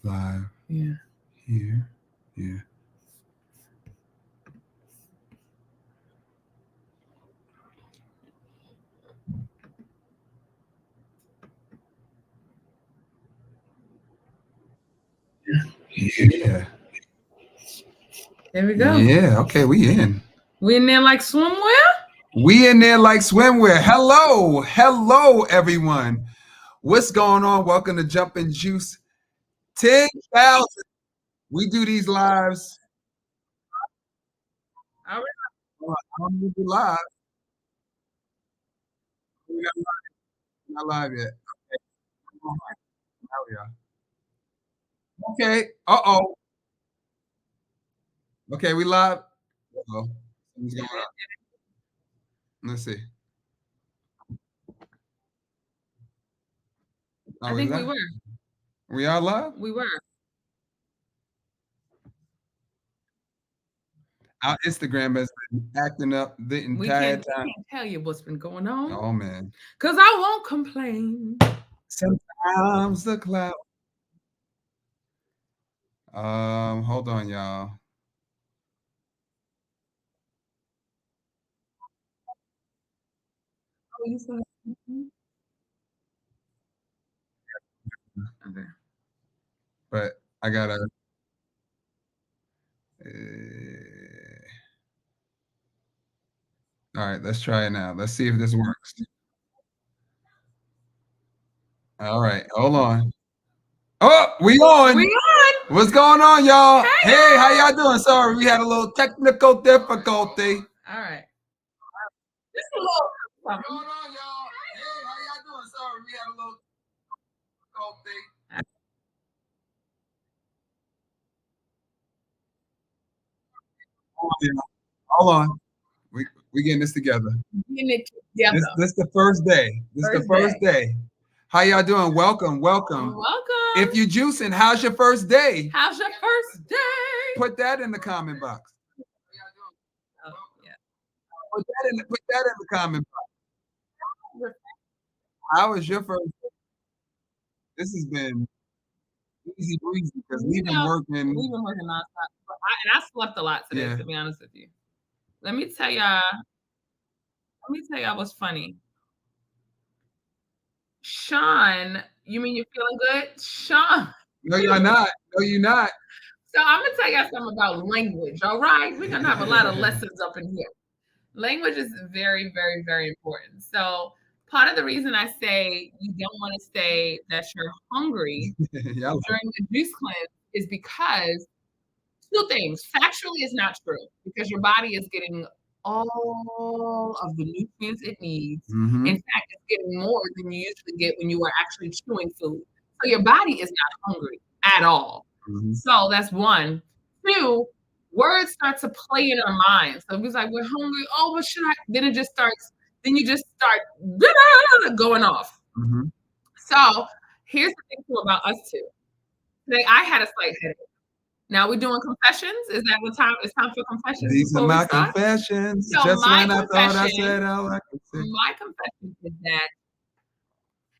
live. Yeah. Here. Yeah. Yeah. There we go. Yeah. Okay, we in. We in there like swimwear? We in there like swimwear. Hello. Hello, everyone. What's going on? Welcome to Jumpin' Juice 10,000. We do these lives. All right. I don't need to be live. We're not live yet. Okay. Now we are. Okay. Uh-oh. Okay, we live. Uh-oh. Something's going on. Let's see. I Oh, we think we live? were. We are live? We were. Our Instagram has been acting up the We entire can't time. tell you what's been going on. Oh, man. Because I won't complain. Sometimes the cloud. Hold on, y'all. Oh, you said something? Okay. But I gotta. All right, let's try it now. Let's see if this works. All right, hold on. Oh, we on. We on. What's going on, y'all? Hey, Hey, how y'all doing? Sorry, we had a little technical difficulty. All right. Just a little What's something. going on, y'all? Hey, how y'all doing? Sorry, we had a little difficulty. Hold on. We getting this together. Getting it together. This the first day. This the first day. How y'all doing? Welcome, welcome. Welcome. If you juicing, how's your first day? How's your first day? Put that in the comment box. Oh, yeah. Put that in the comment box. How was your first day? This has been easy breezy because we've been working. We've been working nonstop. And I slept a lot today, Yeah. to be honest with you. Let me tell y'all what's funny. Sean, you mean you're feeling good? Sean. No, you're not. No, you're not. So I'm gonna tell y'all something about language. All right, we're gonna have a lot of lessons up in here. Language is very, very, very important. So part of the reason I say you don't want to say that you're hungry Y'all during the juice cleanse is because two things. Factually, it's not true because your body is getting all of the nutrients it needs. Mhm. In fact, it's getting more than you usually get when you are actually chewing food. So your body is not hungry at all. Mhm. So that's one. Two, words start to play in our minds. So it's like, we're hungry. Oh, what should I? Then it just starts, then you just start going off. Mhm. So here's the thing too about us two. Today I had a slight headache. Now we're doing confessions. Is that what time? It's time for confessions. These are before we my start? confessions. So Just my when I thought I confession, said all I could say. my confession is that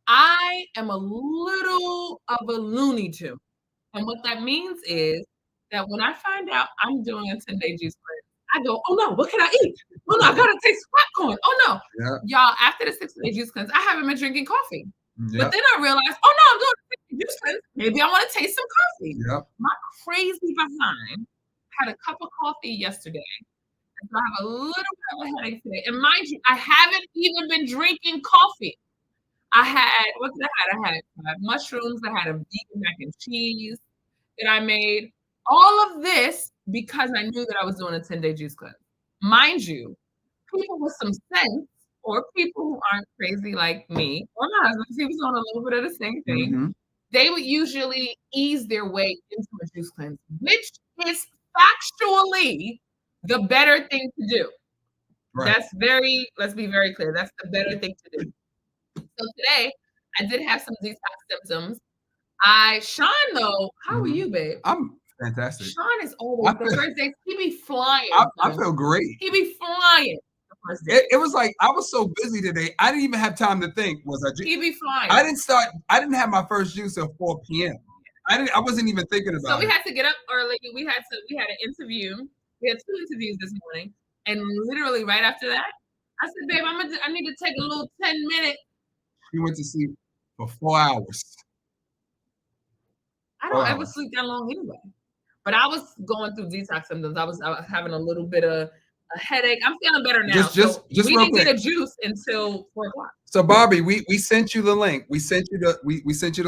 I am a little of a looney tune. And what that means is that when I find out I'm doing a 10-day juice cleanse, I go, oh no, what can I eat? Oh no, I gotta taste popcorn. Oh no. Yeah. Y'all, after the 6-day juice cleanse, I haven't been drinking coffee. Yep. But then I realized, oh no, I'm doing a 6-day juice cleanse. Maybe I want to taste some coffee. Yep. My crazy behind had a cup of coffee yesterday. And so I have a little bit of a headache today. And mind you, I haven't even been drinking coffee. I had, what did I have? I had mushrooms. I had a vegan mac and cheese that I made. All of this because I knew that I was doing a 10-day juice cleanse. Mind you, people with some sense or people who aren't crazy like me or my husband, because he was doing a little bit of the same thing, Mhm. they would usually ease their way into a juice cleanse, which is factually the better thing to do. Right. Let's be very clear. That's the better thing to do. So today, I did have some detox symptoms. Sean though, how are you, babe? I'm fantastic. Sean is always the first day. He be flying. I feel great. He be flying the first day. It was like I was so busy today. I didn't even have time to think. Was I? He be flying. I didn't have my first juice till 4 p.m. I wasn't even thinking So about we it. had to get up early. We had an interview. We had 2 interviews this morning, and literally right after that, I said, "Babe, I need to take a little 10 minute." She went to sleep for 4 hours. I Four don't ever hours. sleep that long anyway. But I was going through detox symptoms. I was having a little bit of a headache. I'm feeling better now. So Just we real didn't quick. get a juice until 4 o'clock. So Barbie, we sent you the link. We sent you the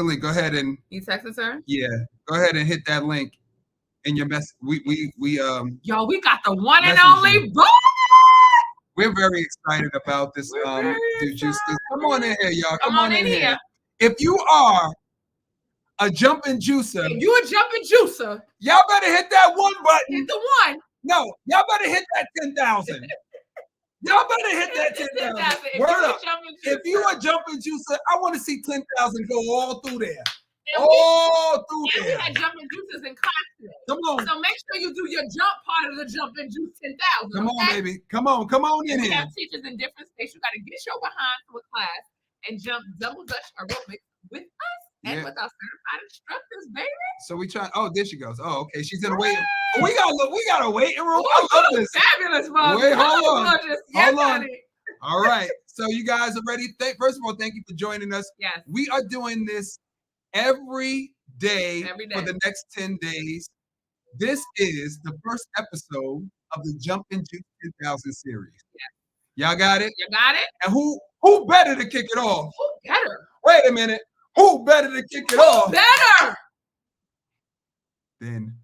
link. Go ahead and You texted her? yeah, go ahead and hit that link in your mess. Yo, we got the one and message only you. boy. We're very excited about this We're very dude juice. Come excited. on in here, y'all. Come on in here. If you are a jumping juicer, If you a jumping juicer, y'all better hit that one button. hit the one. No, y'all better hit that 10,000. Y'all better hit that 10,000. Word up. If you a jumping juicer, I want to see 10,000 go all through there. All through And there. we had jumping juices in class today. Come on. So make sure you do your jump part of the jumping juice 10,000. Come on, baby. Come on in We here. have teachers in different states. You got to get your behind to a class and jump double dutch aerobics with us and with our certified instructors, baby. So we try. Oh, there she goes. Oh, okay. She's in a waiting. We got a waiting room. I love this. Fabulous, Mom. Wait, hold on. Yes, Hold on. honey. All right. So you guys are ready. First of all, thank you for joining us. Yes. We are doing this every day for the next 10 days. This is the first episode of the Jumping Juice 10,000 series. Yeah. Y'all got it? You got it? And who better to kick it off? Who better? Wait a minute. Who better to kick it off? Better than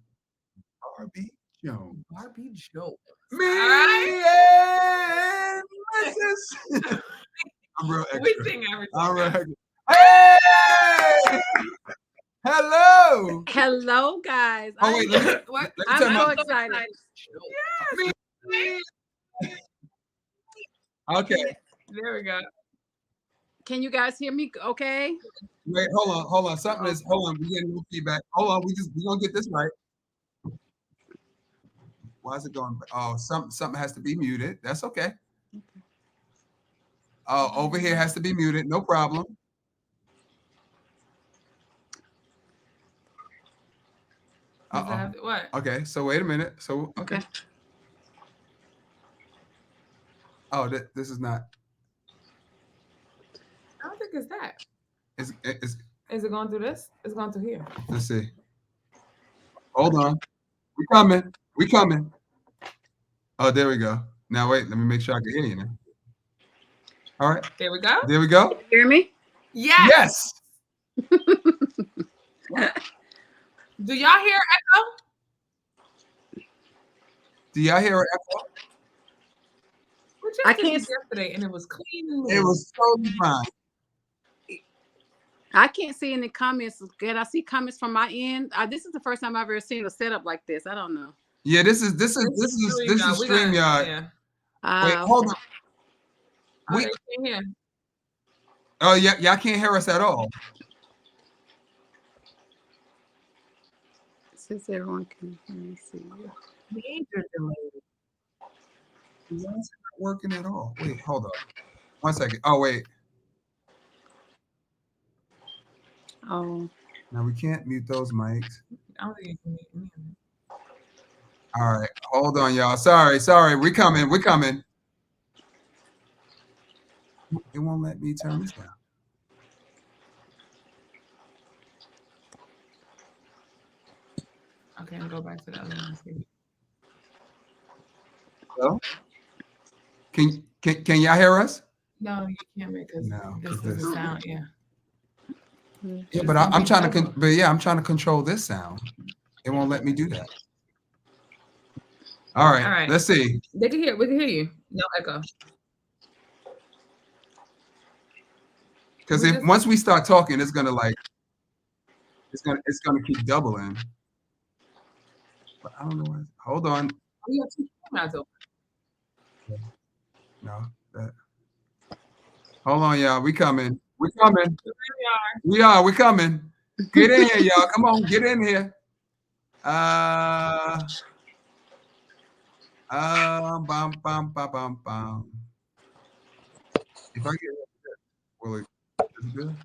Barbie Jones. Barbie Jones. Me and Mrs. I'm real extra. We sing everything. All right. Hey! Hello. Hello, guys. Oh wait, I'm so excited. Yes. Okay. There we go. Can you guys hear me? Okay. Wait, hold on. Hold on. We getting no feedback. Hold on. We gonna get this right. Why is it going? Oh, something has to be muted. That's okay. Oh, over here has to be muted. No problem. What? Okay, so wait a minute. So okay. Oh, this is not. I don't think it's that. Is it going through this? It's going through here. Let's see. Hold on. We coming. Oh, there we go. Now wait, let me make sure I can hear you now. All right. There we go. There we go. Can you hear me? Yes. Do y'all hear echo? Do y'all hear an echo? I can't yesterday, and it was clean. It was totally fine. I can't see any comments. Can I see comments from my end? This is the first time I've ever seen a setup like this. I don't know. Yeah, this is StreamYard. Yeah. Wait, hold on. Oh, they can't hear. Oh, yeah, y'all can't hear us at all. Since everyone can hear me, see. Major delay. It's not working at all. Wait, hold on. 1 second. Oh, wait. Oh. Now we can't mute those mics. I don't think you can mute me. All right. Hold on, y'all. Sorry. We're coming. It won't let me turn this down. Okay, I'll go back to the other one. Hello? Can y'all hear us? No, you can't because this is the sound. Yeah. Yeah, but I'm trying to control this sound. It won't let me do that. All right. Let's see. We can hear you. No echo. Because once we start talking, it's gonna keep doubling. But I don't know why. Hold on. We have 2 cameras open. No. Hold on, y'all. We coming. We're coming. Get in here, y'all. Come on, get in here. Bum. If I get will it is it good?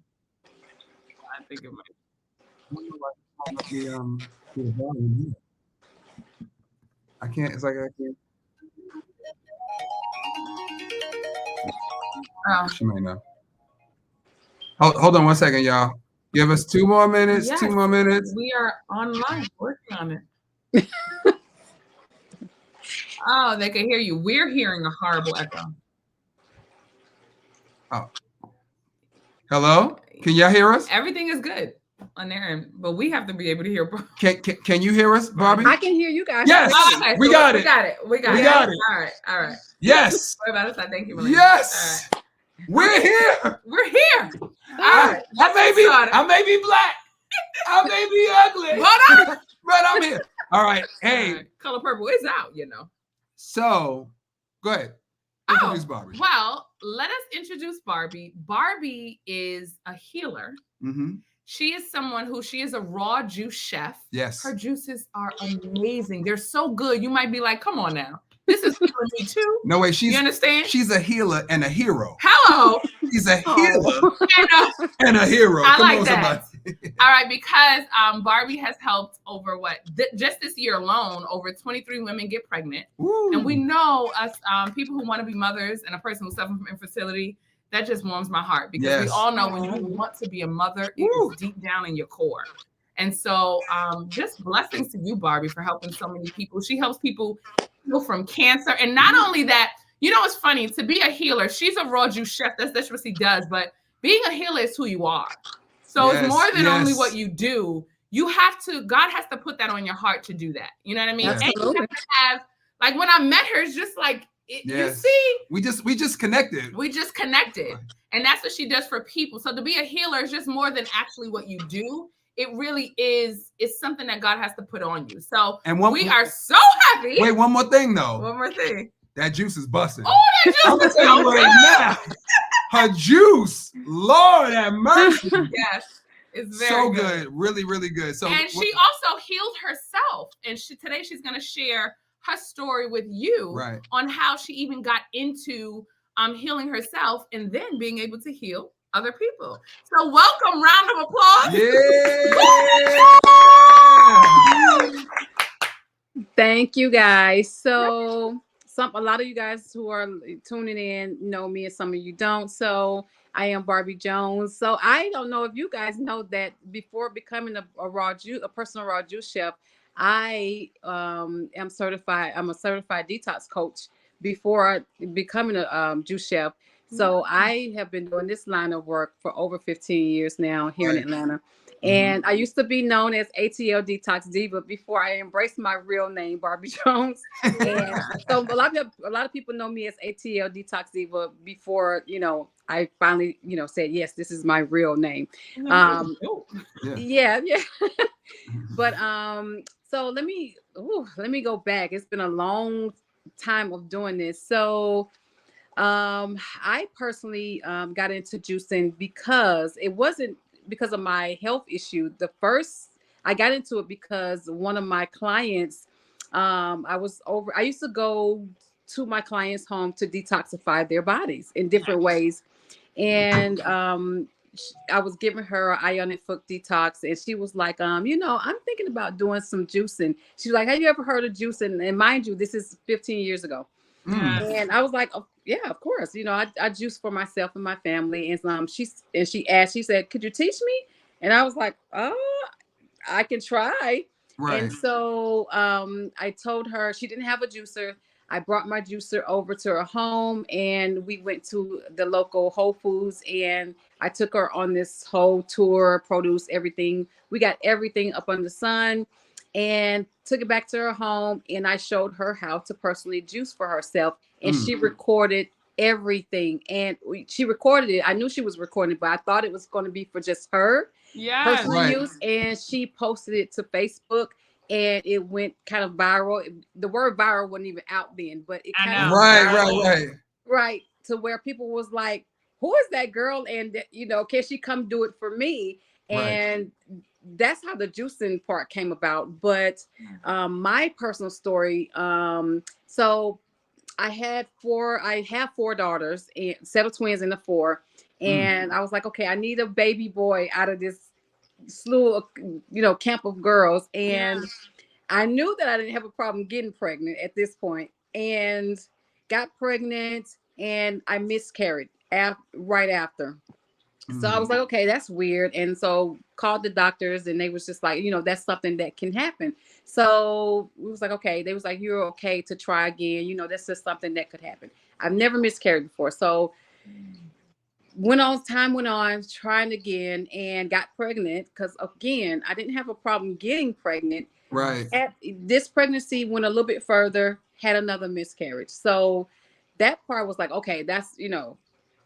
I think it might. I can't. It's like I can't. She may know. Hold on 1 second, y'all. Give us 2 more minutes. Yes, 2 more minutes. we are online working on it. Oh, they can hear you. We're hearing a horrible echo. Oh. Hello? Can y'all hear us? Everything is good on their end, but we have to be able to hear. Can you hear us, Barbie? I can hear you guys. Yes. Okay, we so got we it. got it. We got it. All right. Yes. What about us? Thank you, Melissa. Yes. All right. We're here. We're here. All right. I may be black. I may be ugly. But I'm here. All right. Hey. Color Purple is out, you know. So, go ahead. Introduce Barbie. Well, let us introduce Barbie. Barbie is a healer. Mm-hmm. She is someone she is a raw juice chef. Yes. Her juices are amazing. They're so good. You might be like, come on now. This is healing me too. No way. You understand? She's a healer and a hero. Hello. She's a healer and a hero. I Come like on, that. somebody. All right, because Barbie has helped over just this year alone, over 23 women get pregnant. Ooh. And we know us people who want to be mothers and a person who's suffering from infertility, that just warms my heart because we all know when you want to be a mother, it is deep down in your core. And so just blessings to you, Barbie, for helping so many people. She helps people heal from cancer. And not only that, you know, it's funny to be a healer. She's a raw juice chef. That's what she does. But being a healer is who you are. So it's more than only what you do. You have to, God has to put that on your heart to do that. You know what I mean? Absolutely. And you have to have, like when I met her, it's just like, you see? We just connected. We just connected. And that's what she does for people. So to be a healer is just more than actually what you do. It really is, it's something that God has to put on you. So we are so happy. Wait, one more thing though. One more thing. That juice is busting. Oh, that juice is so good. Right now. Her juice, Lord have mercy. Yes, it's very good. Really, really good. So, and she also healed herself. And today she's going to share her story with you on how she even got into healing herself and then being able to heal other people. So, welcome, round of applause. Yeah. Thank you, guys. So. A lot of you guys who are tuning in know me and some of you don't. So I am Barbie Jones. So I don't know if you guys know that before becoming a personal raw juice chef, I am certified. I'm a certified detox coach before becoming a juice chef. So I have been doing this line of work for over 15 years now here in Atlanta. And I used to be known as ATL Detox Diva before I embraced my real name, Barbie Jones. And so a lot of people know me as ATL Detox Diva before, you know, I finally, you know, said, yes, this is my real name. Yeah. But so let me go back. It's been a long time of doing this. So I personally got into juicing because it wasn't because of my health issue. I got into it because one of my clients, I used to go to my clients' home to detoxify their bodies in different ways. And I was giving her an ionic foot detox, and she was like, you know, I'm thinking about doing some juicing. She's like, have you ever heard of juicing? And mind you, this is 15 years ago. And I was like, oh, yeah, of course. You know, I juice for myself and my family. And she said, could you teach me? And I was like, oh, I can try. Right. And so I told her, she didn't have a juicer. I brought my juicer over to her home, and we went to the local Whole Foods, and I took her on this whole tour, produce everything. We got everything up under the sun, and took it back to her home, and I showed her how to personally juice for herself. And she recorded everything, and she recorded it. I knew she was recording it, but I thought it was going to be for just her personal use. And she posted it to Facebook, and it went kind of viral. The word viral wasn't even out then, but it kind of right to where people was like, who is that girl? And you know, can she come do it for me? And that's how the juicing part came about. But my personal story, so I have four daughters, and set of twins in the four. And I was like, okay, I need a baby boy out of this slew of, camp of girls. And I knew that I didn't have a problem getting pregnant at this point, and got pregnant, and I miscarried right after. So I was like, okay, that's weird. And so called the doctors, and they was just like, that's something that can happen. So we was like, okay. They was like, you're okay to try again. That's just something that could happen. I've never miscarried before. So time went on, trying again, and got pregnant. Because again, I didn't have a problem getting pregnant. Right. This pregnancy went a little bit further, had another miscarriage. So that part was like, okay, that's,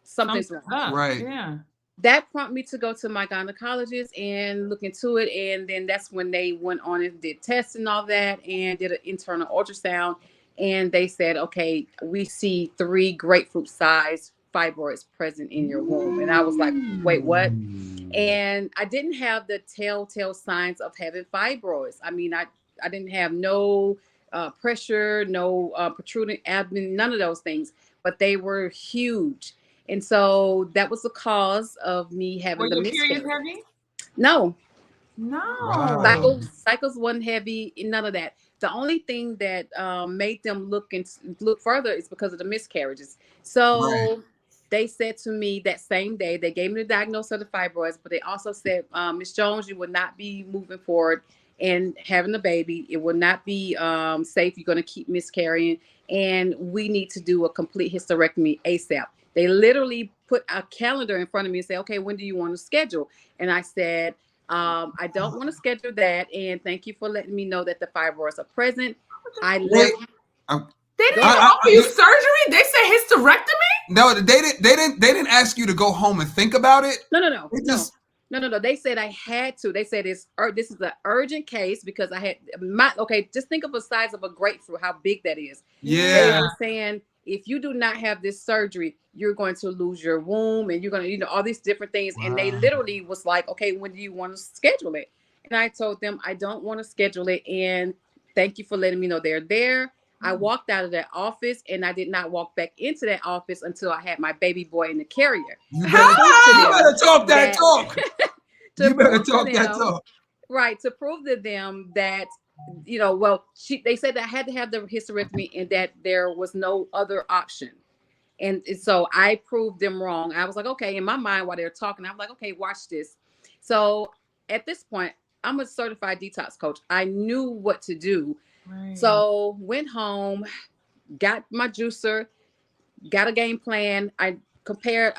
something's wrong. Right. Yeah. That prompted me to go to my gynecologist and look into it. And then that's when they went on and did tests and all that, and did an internal ultrasound. And they said, okay, we see 3 grapefruit sized fibroids present in your womb. And I was like, wait, what? And I didn't have the telltale signs of having fibroids. I mean, I didn't have no pressure, no protruding abdomen, none of those things, but they were huge. And so that was the cause of me having the miscarriage. Were your periods heavy? No. Wow. Cycles wasn't heavy, none of that. The only thing that made them look further is because of the miscarriages. So they said to me that same day, they gave me the diagnosis of the fibroids, but they also said, Ms. Jones, you would not be moving forward and having a baby. It will not be safe. You're going to keep miscarrying, and we need to do a complete hysterectomy ASAP. They literally put a calendar in front of me and say, okay, when do you want to schedule? And I said, I don't want to schedule that. And thank you for letting me know that the fibroids are present. They didn't offer you surgery? They said hysterectomy? No, they didn't ask you to go home and think about it. No. No. They said I had to. They said this is an urgent case because I had just think of the size of a grapefruit, how big that is. Yeah. They were saying, if you do not have this surgery, you're going to lose your womb, and you're going to, all these different things. Wow. And they literally was like, okay, when do you want to schedule it? And I told them, I don't want to schedule it. And thank you for letting me know they're there. I walked out of that office, and I did not walk back into that office until I had my baby boy in the carrier. You better talk that talk. You better talk that talk. Right. To prove to them that, they said that I had to have the hysterectomy and that there was no other option. And so I proved them wrong. I was like, okay, in my mind while they were talking, I'm like, okay, watch this. So at this point, I'm a certified detox coach. I knew what to do. Right. So went home, got my juicer, got a game plan. I paired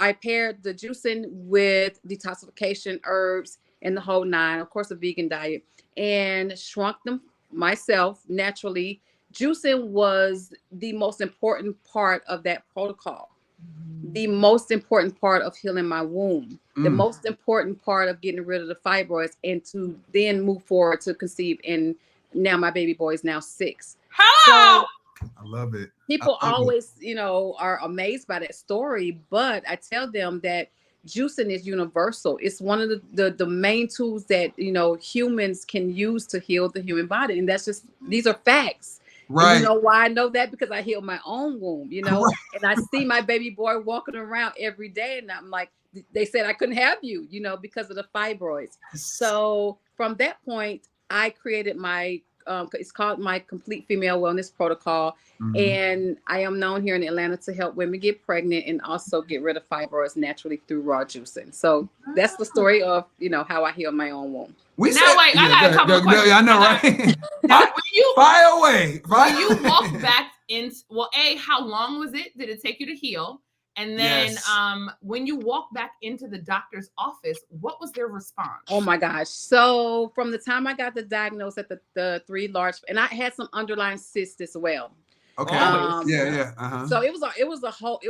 the juicing with detoxification, herbs, and the whole 9, of course, a vegan diet, and shrunk them myself naturally. Juicing was the most important part of that protocol, the most important part of healing my womb, the most important part of getting rid of the fibroids, and to then move forward to conceive. And now my baby boy is now 6. Hello. So I love it. People always, are amazed by that story, but I tell them that juicing is universal. It's one of the main tools that, humans can use to heal the human body. And these are facts. Right. And you know why I know that? Because I healed my own womb, and I see my baby boy walking around every day. And I'm like, they said I couldn't have you, because of the fibroids. So from that point, I created my it's called my Complete Female Wellness Protocol. And I am known here in Atlanta to help women get pregnant and also get rid of fibroids naturally through raw juicing. So that's the story of, how I healed my own womb. I got a couple of questions. I know, right? Fire away. When you walked back in, how long was it? Did it take you to heal? And then when you walked back into the doctor's office, what was their response? Oh my gosh. So from the time I got the diagnosis at the 3 large, and I had some underlying cysts as well. Okay. So it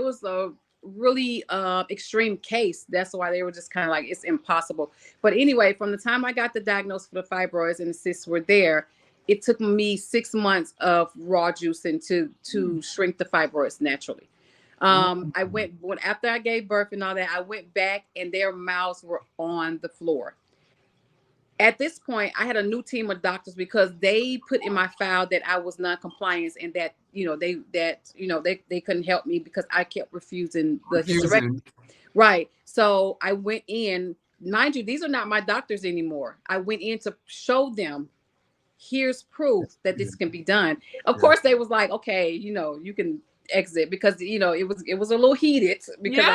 was a really extreme case. That's why they were just kind of like, it's impossible. But anyway, from the time I got the diagnosis for the fibroids and the cysts were there, it took me 6 months of raw juicing to shrink the fibroids naturally. I went after I gave birth and all that, I went back and their mouths were on the floor. At this point, I had a new team of doctors because they put in my file that I was non-compliant and that, they couldn't help me because I kept refusing the hysterectomy. Right. So I went in mind you, these are not my doctors anymore. I went in to show them, here's proof that this can be done. Of course, they was like, okay, you can exit, because it was a little heated, because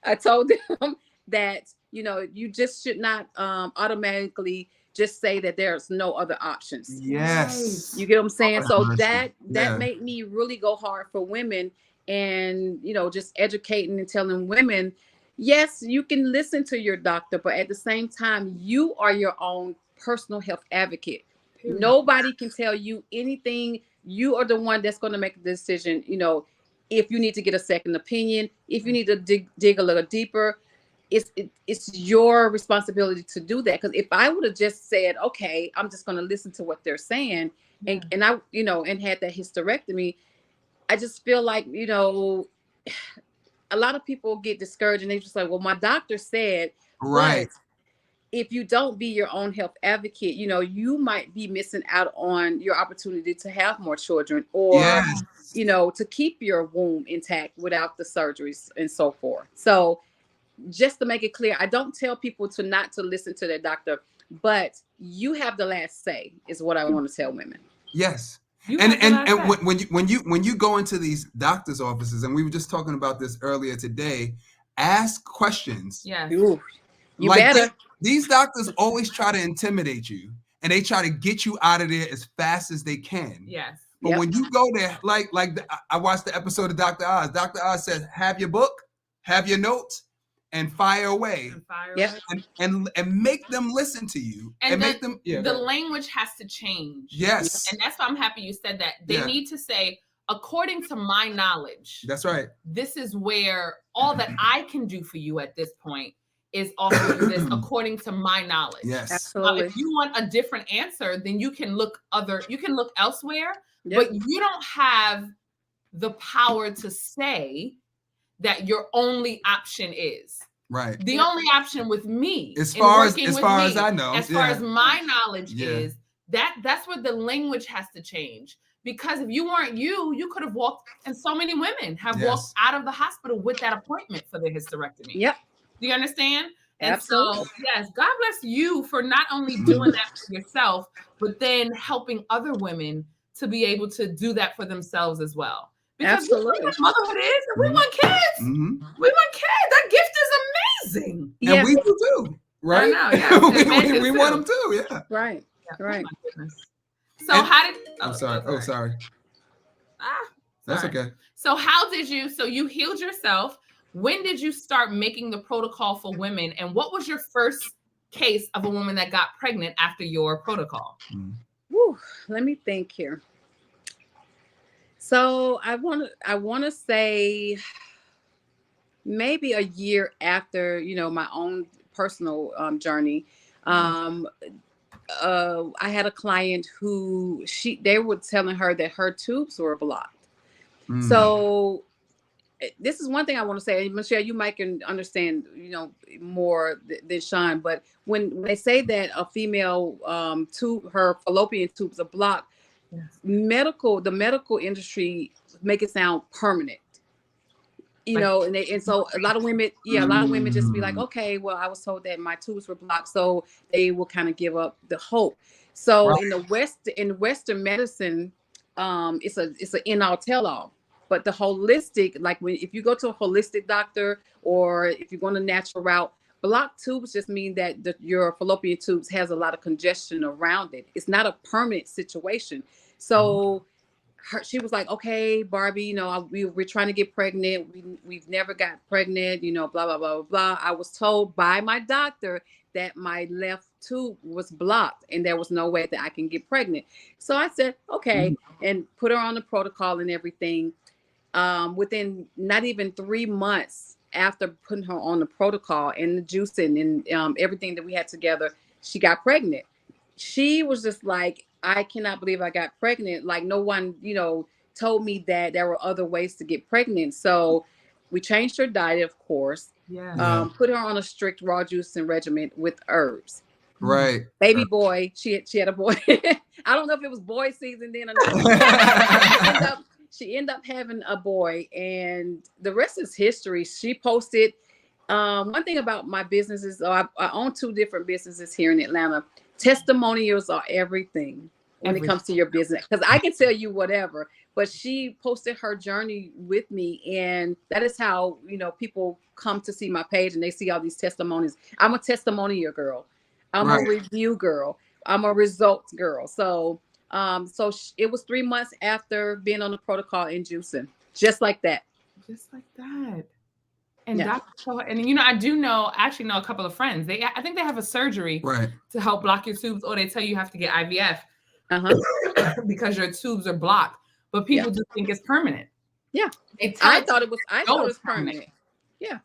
I told them that you just should not automatically just say that there's no other options. Yes. You get what I'm saying? So that made me really go hard for women, and just educating and telling women, yes, you can listen to your doctor, but at the same time, you are your own personal health advocate. Nobody can tell you anything. You are the one that's going to make the decision. If you need to get a second opinion, if you need to dig a little deeper, it's your responsibility to do that. Because if I would have just said, okay, I'm just going to listen to what they're saying, and I and had that hysterectomy, I just feel like a lot of people get discouraged, and they just like, well, my doctor said, right. But if you don't be your own health advocate, you might be missing out on your opportunity to have more children, or, to keep your womb intact without the surgeries and so forth. So just to make it clear, I don't tell people not to listen to their doctor, but you have the last say is what I want to tell women. Yes. And when you go into these doctors' offices, and we were just talking about this earlier today, ask questions. Yes. Ooh, you better. These doctors always try to intimidate you, and they try to get you out of there as fast as they can. Yes. But when you go there, I watched the episode of Dr. Oz. Dr. Oz says, have your book, have your notes, and fire away. And make them listen to you. And make them. Yeah, the language has to change. Yes. And that's why I'm happy you said that. They need to say, according to my knowledge. That's right. This is where all that I can do for you at this point is offer you this according to my knowledge. Yes. Absolutely. If you want a different answer, then you can look elsewhere, but you don't have the power to say that your only option is. Right. The only option with me, as far as I know, as far as my knowledge is, that's where the language has to change. Because if you weren't you could have walked, and so many women have walked out of the hospital with that appointment for their hysterectomy. Yep. Do you understand? And Absolutely. so, yes, God bless you for not only doing that for yourself, but then helping other women to be able to do that for themselves as well. Because Absolutely. motherhood is, and we want kids. Mm-hmm. We want kids. That gift is amazing. And we do too, right? I know, we want them too, yeah. Right. Yeah, right. Oh my goodness. So how did? I'm sorry. Oh, sorry. That's okay. So so you healed yourself. When did you start making the protocol for women? And what was your first case of a woman that got pregnant after your protocol? Whew, let me think here. So I want to say maybe a year after, my own personal journey. I had a client who they were telling her that her tubes were blocked. So this is one thing I want to say, Michelle, you might can understand, more than Sean, but when they say that a female her fallopian tubes are blocked, the medical industry make it sound permanent. And so a lot of women, just be like, okay, well, I was told that my tubes were blocked, so they will kind of give up the hope. So in Western medicine, it's an end-all tell-all. But the holistic, if you go to a holistic doctor, or if you're going the natural route, blocked tubes just mean that your fallopian tubes has a lot of congestion around it. It's not a permanent situation. So she was like, okay, Barbie, we're trying to get pregnant. We've never got pregnant, blah, blah, blah, blah, blah. I was told by my doctor that my left tube was blocked and there was no way that I can get pregnant. So I said, okay, and put her on the protocol and everything. Within not even 3 months after putting her on the protocol and the juicing and everything that we had together, she got pregnant. She was just like, I cannot believe I got pregnant. Like, no one, told me that there were other ways to get pregnant. So we changed her diet, of course. Put her on a strict raw juicing regimen with herbs. Right. Baby boy, she had a boy. I don't know if it was boy season then or not. She ended up having a boy, and the rest is history. She posted One thing about my business is I own 2 different businesses here in Atlanta. Testimonials are everything when it comes to your business, because I can tell you whatever, but she posted her journey with me, and that is how, you know, people come to see my page and they see all these testimonies. I'm a testimonial girl. I'm a review girl. I'm a results girl. So it was 3 months after being on the protocol and juicing, just like that. Just like that. And and you know, I actually know a couple of friends. I think they have a surgery to help block your tubes, or they tell you have to get IVF because your tubes are blocked. But people just think it's permanent. Yeah, I thought it was permanent. Yeah.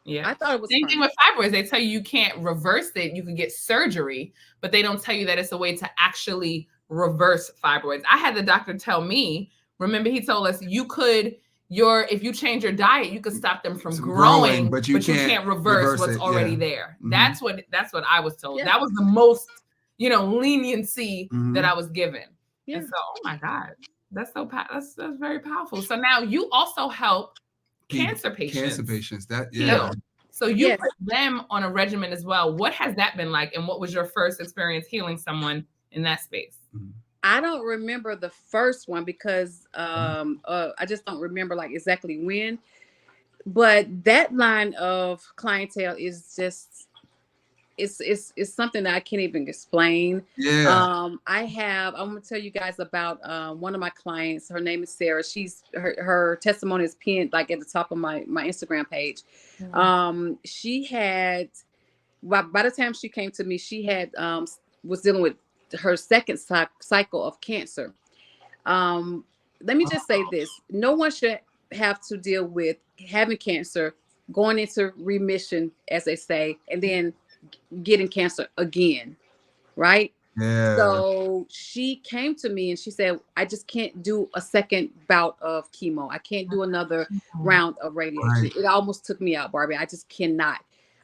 Yeah, I thought it was same thing with fibroids. They tell you can't reverse it. You can get surgery, but they don't tell you that it's a way to actually reverse fibroids. I had the doctor tell me. Remember, he told us if you change your diet, you can stop them from growing, but you can't reverse what's already there. Mm-hmm. That's what I was told. Yeah. That was the most, leniency that I was given. Yeah. And so, oh my God, that's very powerful. So now you also help cancer patients. Heal. So you put them on a regimen as well. What has that been like, and what was your first experience healing someone in that space? I don't remember the first one because I just don't remember like exactly when. But that line of clientele is just it's something that I can't even explain. Yeah. I'm gonna tell you guys about one of my clients. Her name is Sarah. Her testimony is pinned like at the top of my Instagram page. She had by the time she came to me, she had was dealing with her second cycle of cancer. Let me just say this: no one should have to deal with having cancer, going into remission, as they say, and then getting cancer again, right? Yeah. So she came to me and she said, I just can't do a second bout of chemo. I can't do another round of radiation. Right. It almost took me out, Barbie. I just cannot.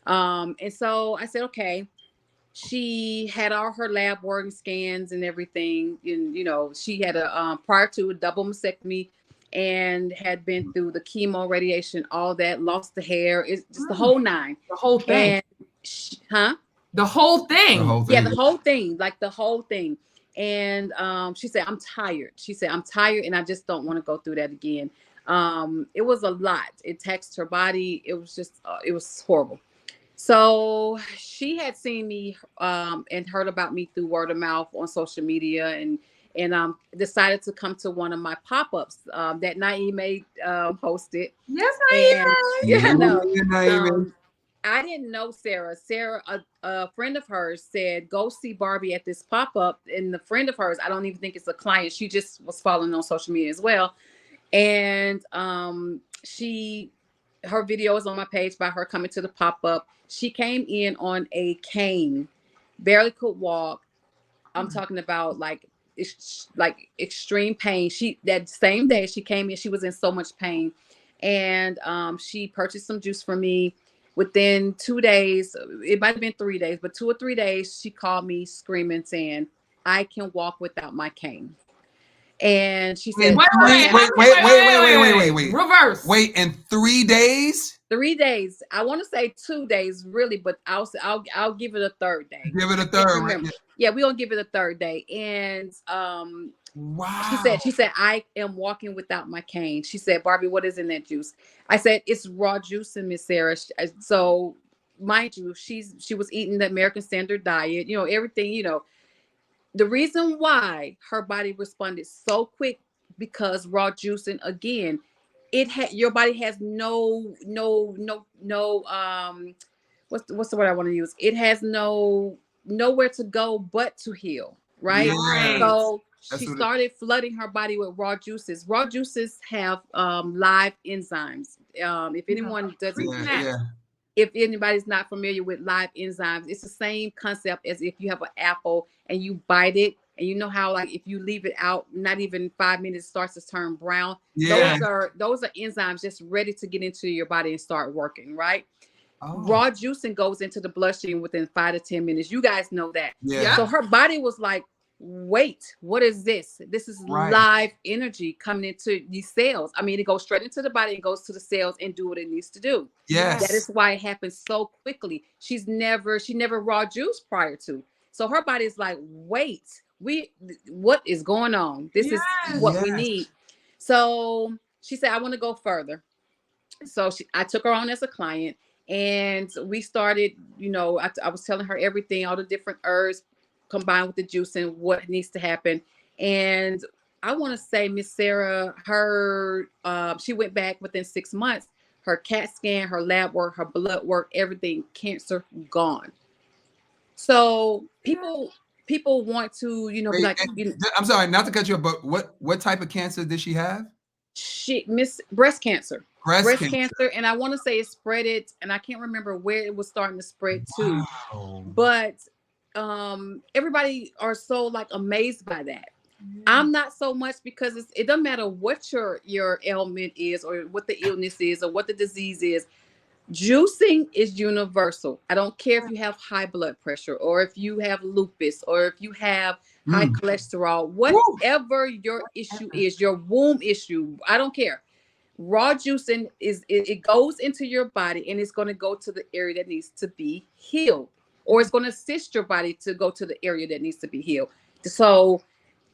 And so I said, okay. She had all her lab work scans and everything. And, she had prior to a double mastectomy and had been through the chemo, radiation, all that, lost the hair. It's just the whole nine. The whole thing. And, The whole thing. Yeah, the whole thing, like the whole thing. And she said, I'm tired. She said, I'm tired and I just don't want to go through that again. It was a lot. It taxed her body. It was just, it was horrible. So she had seen me and heard about me through word of mouth on social media and decided to come to one of my pop-ups that Naime hosted. Yes, Naime. Yeah, no. I didn't know Sarah. Sarah, a friend of hers said, go see Barbie at this pop-up. And the friend of hers, I don't even think it's a client. She just was following on social media as well. And her video is on my page by her coming to the pop-up. She came in on a cane, barely could walk. I'm talking about like extreme pain. That same day she came in, she was in so much pain. And she purchased some juice for me. Within 2 days, it might have been 3 days, but 2 or 3 days, she called me screaming, saying, I can walk without my cane. And she said, wait. Reverse. Wait, in 3 days? 3 days. I want to say 2 days, really, but I'll give it a third day. Give it a third. Right? Yeah, we're gonna give it a third day. And wow. She said, I am walking without my cane. She said, Barbie, what is in that juice? I said, it's raw juice in Miss Sarah. So mind you, she was eating the American Standard Diet, everything, The reason why her body responded so quick because raw juicing, again, your body has no what's the word I want to use? It has nowhere to go but to heal, right? Yes. So she started flooding her body with raw juices. Raw juices have live enzymes. If anyone doesn't, if anybody's not familiar with live enzymes, it's the same concept as if you have an apple and you bite it, and you know how like if you leave it out, not even 5 minutes, it starts to turn brown. Yeah. Those are enzymes just ready to get into your body and start working, right? Oh. Raw juicing goes into the bloodstream within 5 to 10 minutes. You guys know that. Yeah. So her body was like, wait, what is this? This is live energy coming into these cells. I mean, it goes straight into the body and goes to the cells and do what it needs to do. Yes. That is why it happens so quickly. She never raw juice prior to. So her body is like, wait, what is going on? This is what we need. So she said, I want to go further. So I took her on as a client, and we started, I was telling her everything, all the different herbs combined with the juice and what needs to happen. And I want to say Miss Sarah, she went back within 6 months, her CAT scan, her lab work, her blood work, everything, cancer gone. So people want to, I'm sorry, not to cut you off, but what type of cancer did she have? Breast cancer. Breast cancer, and I want to say it spread it, and I can't remember where it was starting to spread to. But everybody are so like amazed by that. I'm not so much, because it doesn't matter what your ailment is, or what the illness is, or what the disease is. Juicing is universal. I don't care if you have high blood pressure, or if you have lupus, or if you have high cholesterol, whatever your issue is, your womb issue, I don't care. Raw juicing it goes into your body, and it's going to go to the area that needs to be healed, or it's going to assist your body to go to the area that needs to be healed. So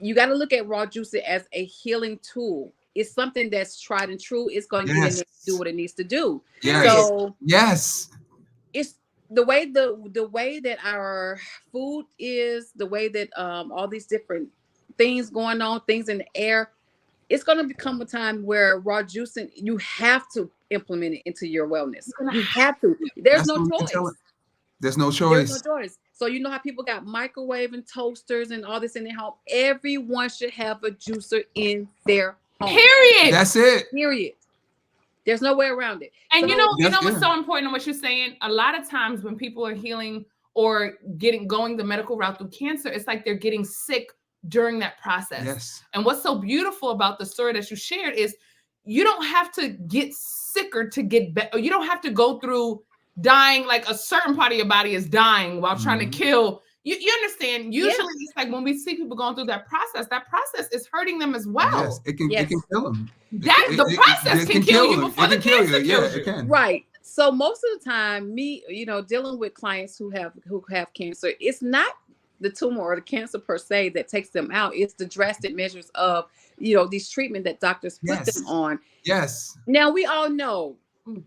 you got to look at raw juicing as a healing tool. It's something that's tried and true. It's going to get in there and do what it needs to do. So it's the way that our food is, the way that all these different things going on, things in the air. It's going to become a time where raw juicing, you have to implement it into your wellness. You have to. There's no choice. There's no choice. There's no choice. So you know how people got microwave and toasters and all this in their home. Everyone should have a juicer in their home. Period. That's it. Period. There's no way around it. And you know what's so important in what you're saying? A lot of times when people are healing or going the medical route through cancer, it's like they're getting sick during that process. Yes. And what's so beautiful about the story that you shared is you don't have to get sicker to get better. You don't have to go through dying, like a certain part of your body is dying while trying to kill. You understand? Usually it's like when we see people going through that process is hurting them as well. Yes, it can kill them. The process can kill you before the cancer kills you. It can. Right. So most of the time, dealing with clients who have cancer, it's not the tumor or the cancer per se that takes them out. It's the drastic measures of, these treatment that doctors put them on. Yes. Now we all know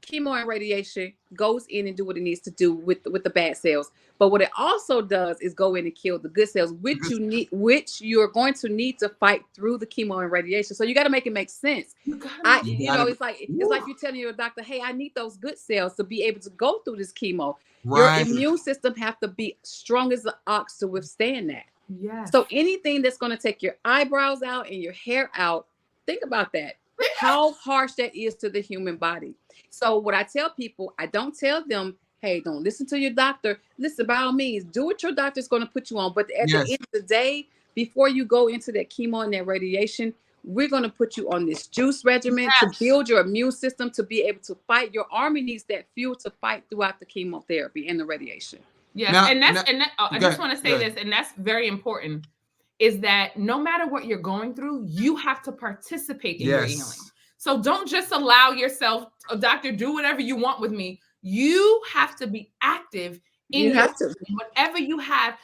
chemo and radiation goes in and do what it needs to do with the bad cells. But what it also does is go in and kill the good cells, which you're going to need to fight through the chemo and radiation. So you got to make it make sense. It's like you're telling your doctor, hey, I need those good cells to be able to go through this chemo. Right. Your immune system have to be strong as the ox to withstand that. Yeah. So anything that's going to take your eyebrows out and your hair out, think about that. How harsh that is to the human body. So what I tell people, I don't tell them, hey, don't listen to your doctor. Listen, by all means, do what your doctor's going to put you on. But at the end of the day, before you go into that chemo and that radiation, we're going to put you on this juice regimen to build your immune system to be able to fight. Your army needs that fuel to fight throughout the chemotherapy and the radiation. Yes, I just want to say this, and that's very important, is that no matter what you're going through, you have to participate in your healing. So don't just allow yourself, doctor, do whatever you want with me. You have to be active in whatever you have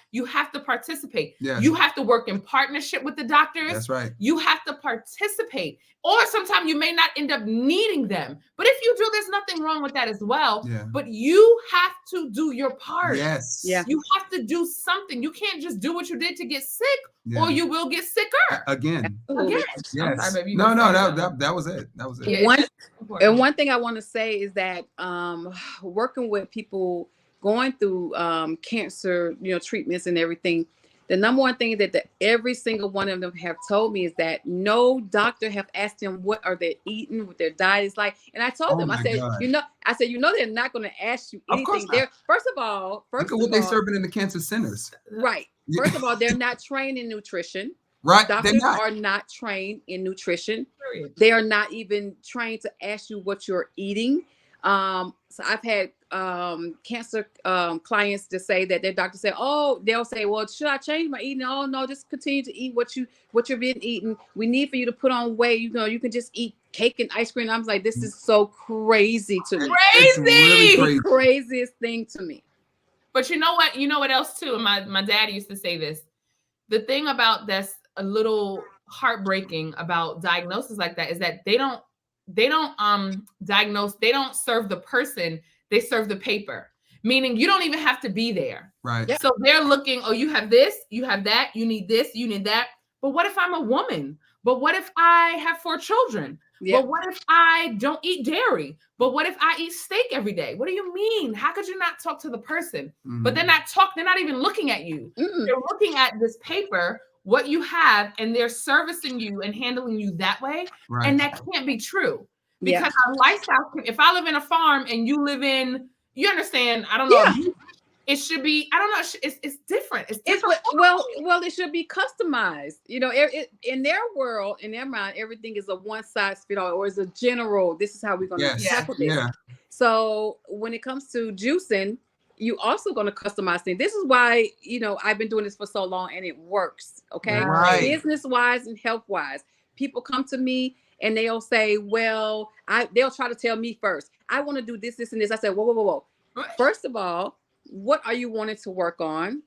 to participate. Yeah. You have to work in partnership with the doctors. That's right. You have to participate. Or sometimes you may not end up needing them. But if you do, there's nothing wrong with that as well. Yeah. But you have to do your part. Yes. Yeah. You have to do something. You can't just do what you did to get sick, or you will get sicker. Again. Yes. Sorry, no, that was it. That was it. Yeah, one thing I want to say is that working with people going through cancer, treatments and everything, the number one thing that every single one of them have told me is that no doctor have asked them what are they eating, what their diet is like. And I told them, I said, they're not going to ask you anything. First of all, look at what they're serving in the cancer centers. Right. First of all, they're not trained in nutrition. Right. Doctors are not trained in nutrition. They are not even trained to ask you what you're eating. So I've had cancer clients to say that their doctor said, oh, they'll say, well, should I change my eating? Oh no, just continue to eat what you've been eating. We need for you to put on weight. You know, you can just eat cake and ice cream. I'm like, this is so crazy to me. Crazy. It's really the craziest thing to me. But you know what? You know what else too? My dad used to say this. The thing about that's a little heartbreaking about diagnosis like that is that they don't diagnose, they don't serve the person, they serve the paper. Meaning you don't even have to be there. Right. Yeah. So they're looking, oh, you have this, you have that, you need this, you need that. But what if I'm a woman? But what if I have 4 children? Yeah. But what if I don't eat dairy? But what if I eat steak every day? What do you mean? How could you not talk to the person? But they're not even looking at you. They're looking at this paper, what you have, and they're servicing you and handling you that way. Right. And that can't be true. Because our lifestyle, if I live in a farm and you live in, you understand, I don't know, it should be, I don't know, it's different. It's different. Well, it should be customized. You know, in their world, in their mind, everything is a one size fit all, or is a general, this is how we're going to tackle this. Yeah. So when it comes to juicing, you also going to customize things. This is why, you know, I've been doing this for so long and it works. Okay. Right. Business wise and health wise, people come to me and they'll say, well, they'll try to tell me first, I want to do this, this, and this. I said, whoa. First of all, what are you wanting to work on?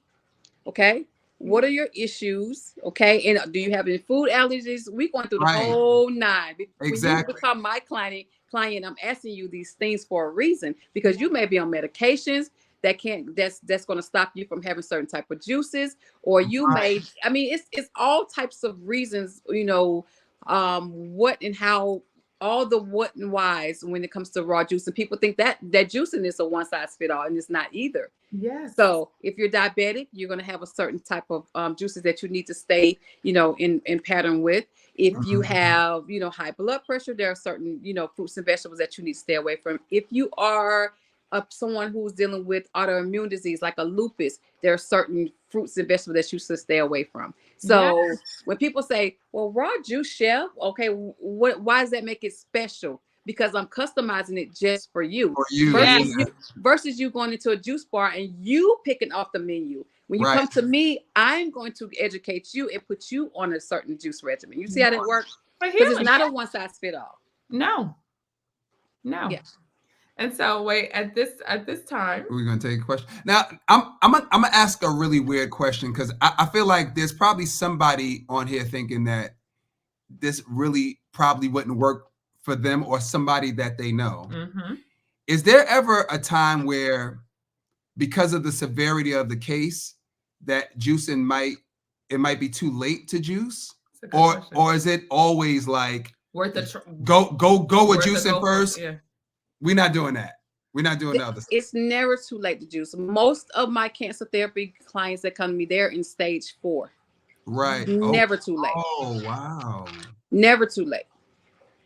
Okay. What are your issues? Okay. And do you have any food allergies? We're going through the whole 9. Exactly. When you become my client, I'm asking you these things for a reason, because you may be on medications that's going to stop you from having certain type of juices, or you may, I mean, it's all types of reasons, you know, what and how, all the what and whys when it comes to raw juice. And people think that juicing is a one size fit all, and it's not either. Yes. So if you're diabetic, you're going to have a certain type of juices that you need to stay, you know, in pattern with. If you have, you know, high blood pressure, there are certain, you know, fruits and vegetables that you need to stay away from. If you are someone who's dealing with autoimmune disease like a lupus, there are certain fruits and vegetables that you should stay away from. So when people say, well, raw juice, chef, okay, why does that make it special? Because I'm customizing it just for you. Versus you going into a juice bar and you picking off the menu. When you come to me, I'm going to educate you and put you on a certain juice regimen. You see how that works? Because it's not a one size fit all. No. Yeah. And so wait, at this time, we're gonna take a question. Now, I'm gonna ask a really weird question, because I feel like there's probably somebody on here thinking that this really probably wouldn't work for them or somebody that they know. Is there ever a time where, because of the severity of the case, that juicing might be too late to juice, or is it always like worth the go with juicing first? Yeah. We're not doing that. We're not doing the other stuff. It's never too late to juice. Most of my cancer therapy clients that come to me, they're in stage 4. Right. Never too late. Oh, wow. Never too late.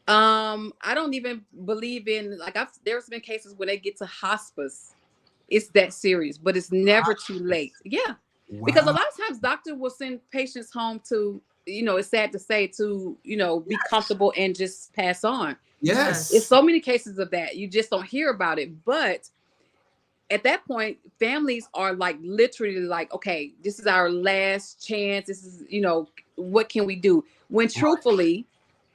I don't even believe in, like, there's been cases when they get to hospice. It's that serious, but it's never too late. Yeah. Wow. Because a lot of times doctors will send patients home to, you know, it's sad to say, to, you know, be comfortable and just pass on. Yes. It's so many cases of that. You just don't hear about it. But at that point, families are like literally like, okay, this is our last chance. This is, you know, what can we do? When truthfully,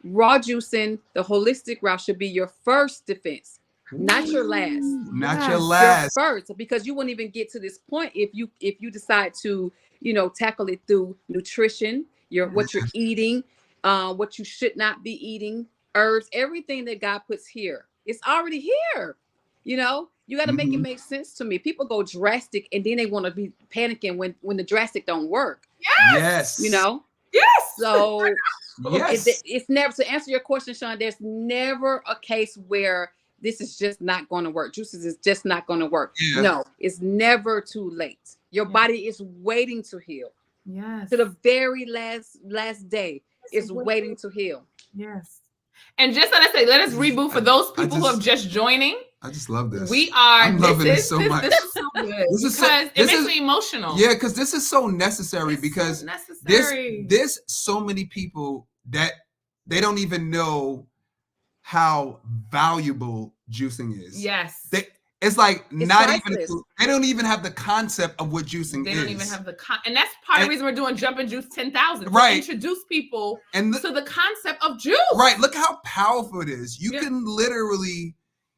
raw juicing, the holistic route should be your first defense, not your last. Not your last. Your first, because you won't even get to this point if you decide to, you know, tackle it through nutrition, what you're eating, what you should not be eating. Herbs, everything that God puts here, it's already here. You know, you got to make it make sense to me. People go drastic and then they want to be panicking when the drastic don't work. Yes. You know? Yes. So it's never, to answer your question, Sean, there's never a case where this is just not going to work. Juices is just not going to work. Yeah. No, it's never too late. Your body is waiting to heal. Yes. To the very last day, it's waiting to heal. Yes. And just let us reboot for those people who are just joining. I just love this. I'm loving this so much. This is so good. It makes me emotional. Yeah, because this is so necessary. There's so many people that they don't even know how valuable juicing is. Yes. It's like It's not priceless. even, they don't even have the concept of what juicing They is. don't even have and that's part of the reason we're doing Jump and Juice 10,000. Right. To introduce people and to the concept of juice. Right. Look how powerful it is. You can literally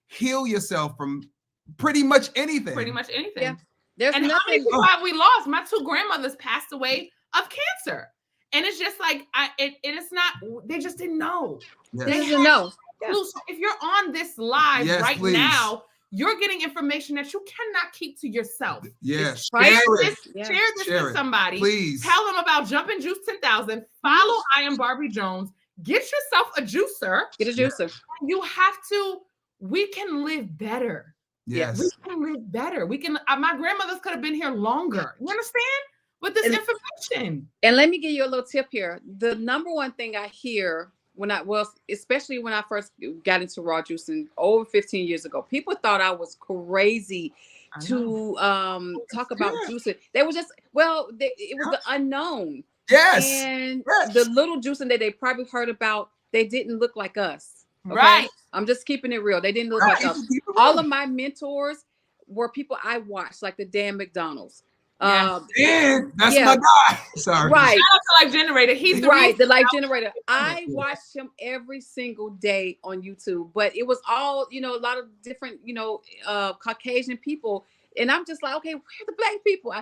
heal yourself from pretty much anything. Pretty much anything. Yeah. There's and nothing. How many people have we lost? My 2 grandmothers passed away of cancer. And it's just like, it's not, they just didn't know. Yes. They didn't know. Yeah. So if you're on this live please. now, you're getting information that you cannot keep to yourself. Yes. Share this with somebody. Please. Tell them about Jump and Juice 10,000. Follow I Am Barbie Jones. Get yourself a juicer. Get a juicer. You have to, we can live better. Yes. We can live better. We can, my grandmothers could have been here longer. You understand? With this information. And let me give you a little tip here. The number one thing I hear especially when I first got into raw juicing over 15 years ago, people thought I was crazy to talk about juicing. They were just, it was the unknown. Yes. And the little juicing that they probably heard about, they didn't look like us. Okay? Right. I'm just keeping it real. They didn't look like us. All of my mentors were people I watched, like the Dan McDonald's. Dan, that's my guy. Sorry. Right. Shout out to Life Generator. He's the Life Generator. I watched him every single day on YouTube, but it was all, a lot of different, Caucasian people. And I'm just like, okay, where are the black people?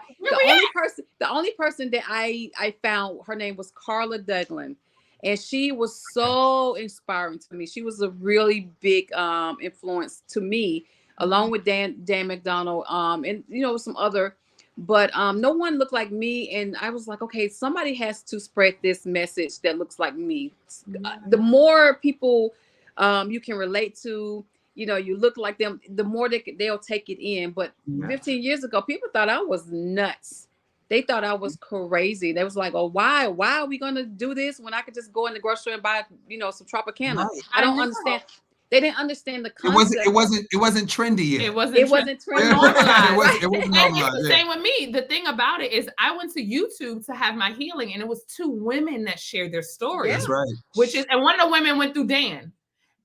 The only person that I found, her name was Carla Duglin. And she was so inspiring to me. She was a really big influence to me, along with Dan McDonald, and some other. But no one looked like me. And I was like, okay, somebody has to spread this message that looks like me. The more people you can relate to, you look like them, the more they'll take it in. But 15 years ago, people thought I was nuts. They thought I was crazy. They was like, oh, why are we going to do this when I could just go in the grocery store and buy, some Tropicana? Right. I don't understand. They didn't understand the concept. It wasn't trendy yet. It wasn't trendy. It wasn't normalized. And it's the same with me. The thing about it is I went to YouTube to have my healing, and it was 2 women that shared their stories. That's right. And one of the women went through Dan.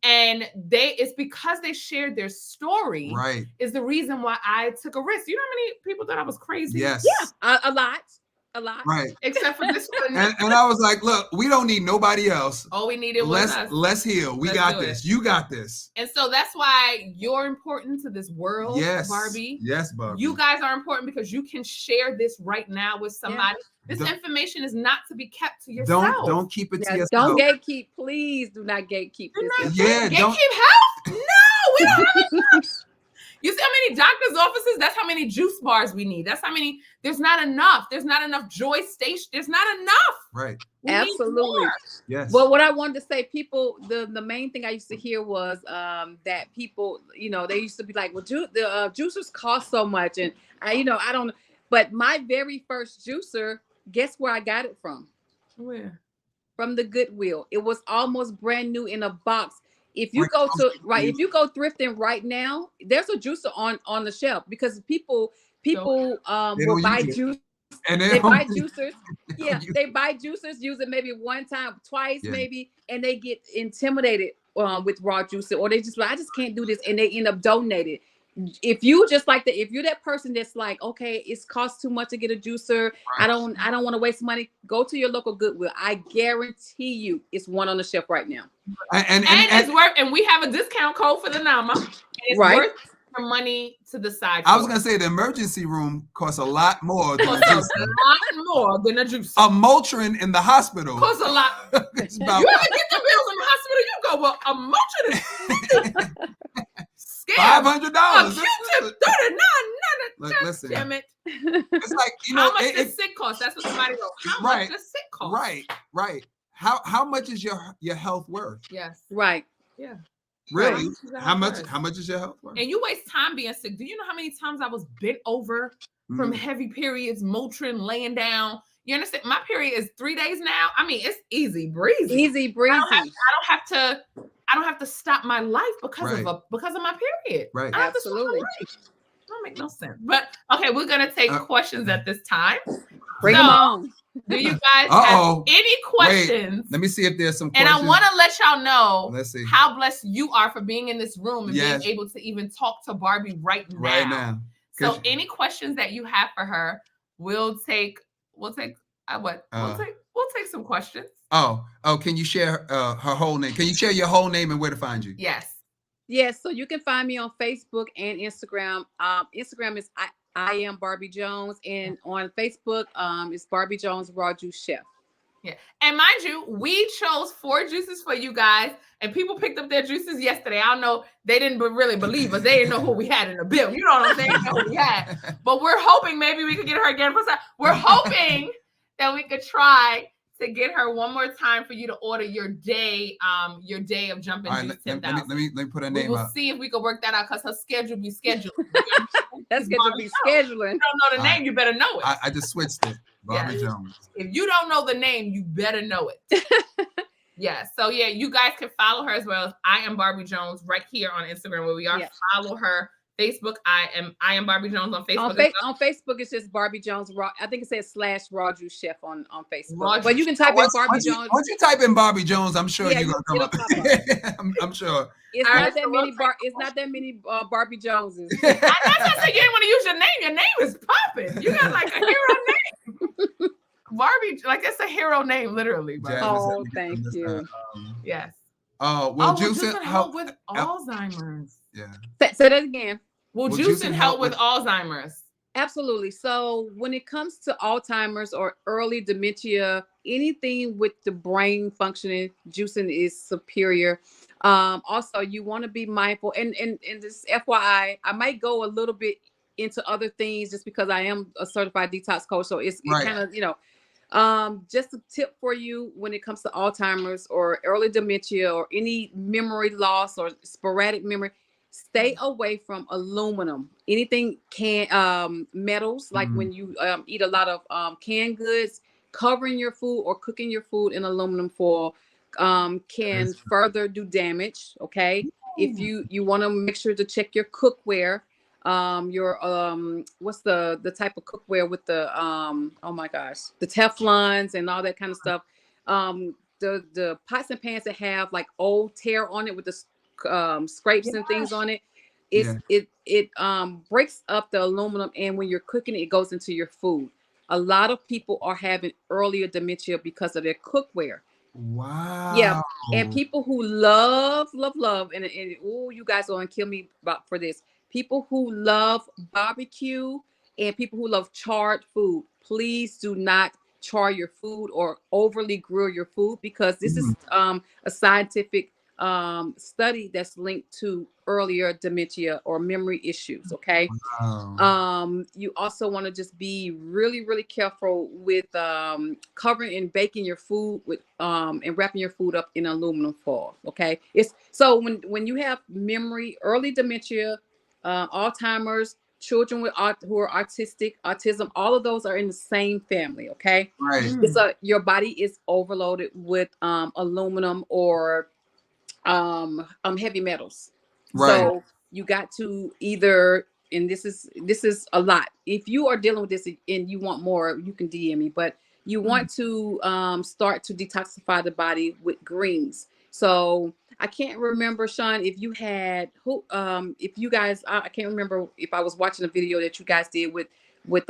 And it's because they shared their story, right, is the reason why I took a risk. You know how many people thought I was crazy? Yes. Yeah, a lot. Right. Except for this one. and I was like, look, we don't need nobody else. All we needed was us. Let's heal. We got this. You got this. And so that's why you're important to this world, yes, Barbie. Yes, Barbie. You guys are important because you can share this right now with somebody. Yeah. This information is not to be kept to yourself. Don't keep it to yourself. Don't gatekeep. Please do not gatekeep this. Gatekeep health? No, we don't have enough. You see how many doctor's offices? That's how many juice bars we need. That's how many. There's not enough. There's not enough joy station. There's not enough. Right. Absolutely. Yes. Well, what I wanted to say, people, the main thing I used to hear was that people, they used to be like, well, the juicers cost so much, and I don't. But my very first juicer, guess where I got it from? Where? From the Goodwill. It was almost brand new in a box. If you go thrifting right now, there's a juicer on the shelf because people will buy juice. And they buy juicers. Yeah, they buy juicers, use it maybe one time, twice maybe, and they get intimidated with raw juicer, or they just like, I just can't do this, and they end up donating. If you just like that, if you're that person that's like, okay, it's cost too much to get a juicer, right, I don't want to waste money, go to your local Goodwill. I guarantee you it's one on the shelf right now. And it's worth, and we have a discount code for the NAMA. And it's worth your money to the side. I was gonna say the emergency room costs a lot more than a juice. A Motrin in the hospital costs a lot. It's about, you ever get the bills in the hospital? You go, well, a Motrin is $500. $39. Look, listen. Damn it. It's like, how much does sick cost? That's what somebody goes. How much does sick cost? Right. How much is your health worth? Yes. Right. Yeah. Really? How much is your health worth? And you waste time being sick. Do you know how many times I was bent over from heavy periods, Motrin, laying down? You understand? My period is 3 days now. I mean, it's easy breezy. Easy breezy. I don't have to stop my life because of my period. Right. Absolutely. Don't make no sense. But okay, we're gonna take questions at this time. Bring them on. Do you guys have any questions? Wait, let me see if there's some questions. And I want to let y'all know Let's see. how blessed you are for being in this room and being able to even talk to Barbie right now. Right now. So any questions that you have for her, we'll take some questions. Oh, can you share her whole name? Can you share your whole name and where to find you? Yes, so you can find me on Facebook and Instagram. Instagram is I am Barbie Jones, and on Facebook, it's Barbie Jones Raw Juice Chef. Yeah, and mind you, we chose 4 juices for you guys, and people picked up their juices yesterday. I don't know, they didn't really believe us. They didn't know who we had in the bill. You know what I'm saying? They didn't know who we had, but we're hoping maybe we could get her again for some. We're hoping that we could try to get her one more time for you to order your day of jumping juice 10,000. Let me put her name We'll up. see if we can work that out because her schedule be scheduling. That's schedule be scheduling. If you don't know the name, you better know it. I just switched it. Barbie Jones. If you don't know the name, you better know it. So you guys can follow her as well as I am Barbie Jones right here on Instagram where we are. Follow her. Facebook, I am Barbie Jones on Facebook. On Facebook, it's just Barbie Jones Raw. I think it says / Raw Juice Chef on Facebook. But you can type in Barbie Jones. Once you type in Barbie Jones, I'm sure you're gonna come up. I'm sure. It's not that many. It's not that many Barbie Joneses. That's why I said you didn't want to use your name. Your name is popping. You got like a hero name. Barbie, like it's a hero name, literally. Oh, thank you. Yes. Will juicing help with Alzheimer's? Yeah. Say that again. Will juicing help with Alzheimer's? Absolutely. So when it comes to Alzheimer's or early dementia, anything with the brain functioning, juicing is superior. Also, you want to be mindful. And this FYI, I might go a little bit into other things just because I am a certified detox coach. So it's kind of, just a tip for you when it comes to Alzheimer's or early dementia or any memory loss or sporadic memory. Stay away from aluminum. Anything metals, like when you eat a lot of canned goods, covering your food or cooking your food in aluminum foil can further do damage. Okay. If you want to make sure to check your cookware, your what's the type of cookware with the oh my gosh, the Teflons and all that kind of stuff. The pots and pans that have like old tear on it with the scrapes and things on it, it breaks up the aluminum, and when you're cooking it goes into your food. A lot of people are having earlier dementia because of their cookware. Wow. Yeah. And people who love and you guys are gonna kill me for this. People who love barbecue and people who love charred food, please do not char your food or overly grill your food, because this is a scientific study that's linked to earlier dementia or memory issues. Okay. Wow. You also want to just be really, really careful with covering and baking your food with and wrapping your food up in aluminum foil. Okay. It's so when you have memory, early dementia, Alzheimer's, children with who are autism, all of those are in the same family. Okay. Right. It's your body is overloaded with aluminum or heavy metals. Right. So you got to either, and this is a lot. If you are dealing with this and you want more, you can DM me, but you want to start to detoxify the body with greens. So I can't remember, Sean, if you had if you guys, I can't remember if I was watching a video that you guys did with what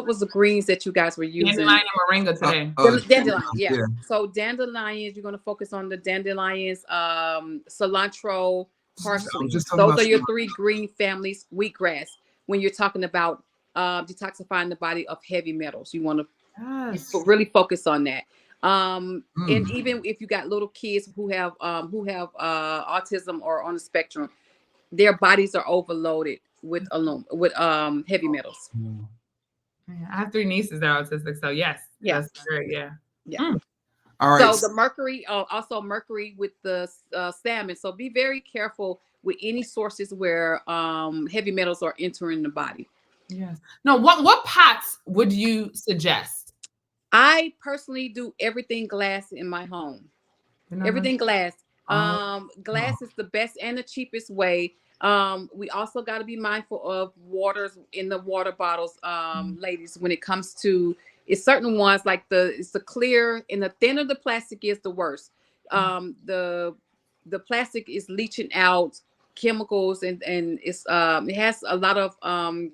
was the greens that you guys were using? Dandelion and moringa today. Dandelion, yeah. So dandelions, you're going to focus on the dandelions, cilantro, parsley. Those are your 3 green families. Wheatgrass. When you're talking about detoxifying the body of heavy metals, you want to really focus on that. And even if you got little kids who have autism or on the spectrum, their bodies are overloaded with heavy metals. I have 3 nieces that are autistic, so yes, that's great. Yeah. All right. So the mercury, also mercury with the salmon. So be very careful with any sources where heavy metals are entering the body. Yes. No. What pots would you suggest? I personally do everything glass in my home. Everything glass. Glass is the best and the cheapest way. We also got to be mindful of waters in the water bottles, ladies, when it comes to It's certain ones like it's the clear, and the thinner the plastic is, the worse. The plastic is leaching out chemicals, and it's it has a lot of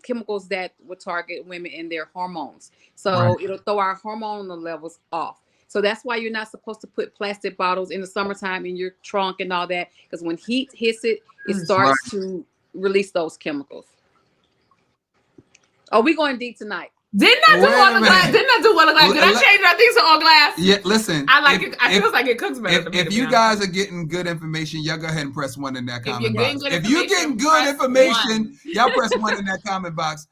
chemicals that will target women in their hormones. So it'll throw our hormonal levels off. So that's why you're not supposed to put plastic bottles in the summertime in your trunk and all that, because when heat hits it, it starts to release those chemicals. Are we going deep tonight? Didn't I do water glass? Did I change our things to all glass? Yeah, listen. I like it. I feel like it cooks better. If you guys are getting good information, y'all go ahead and press 1 in that comment box. If you're getting good information, y'all press 1 in that comment box.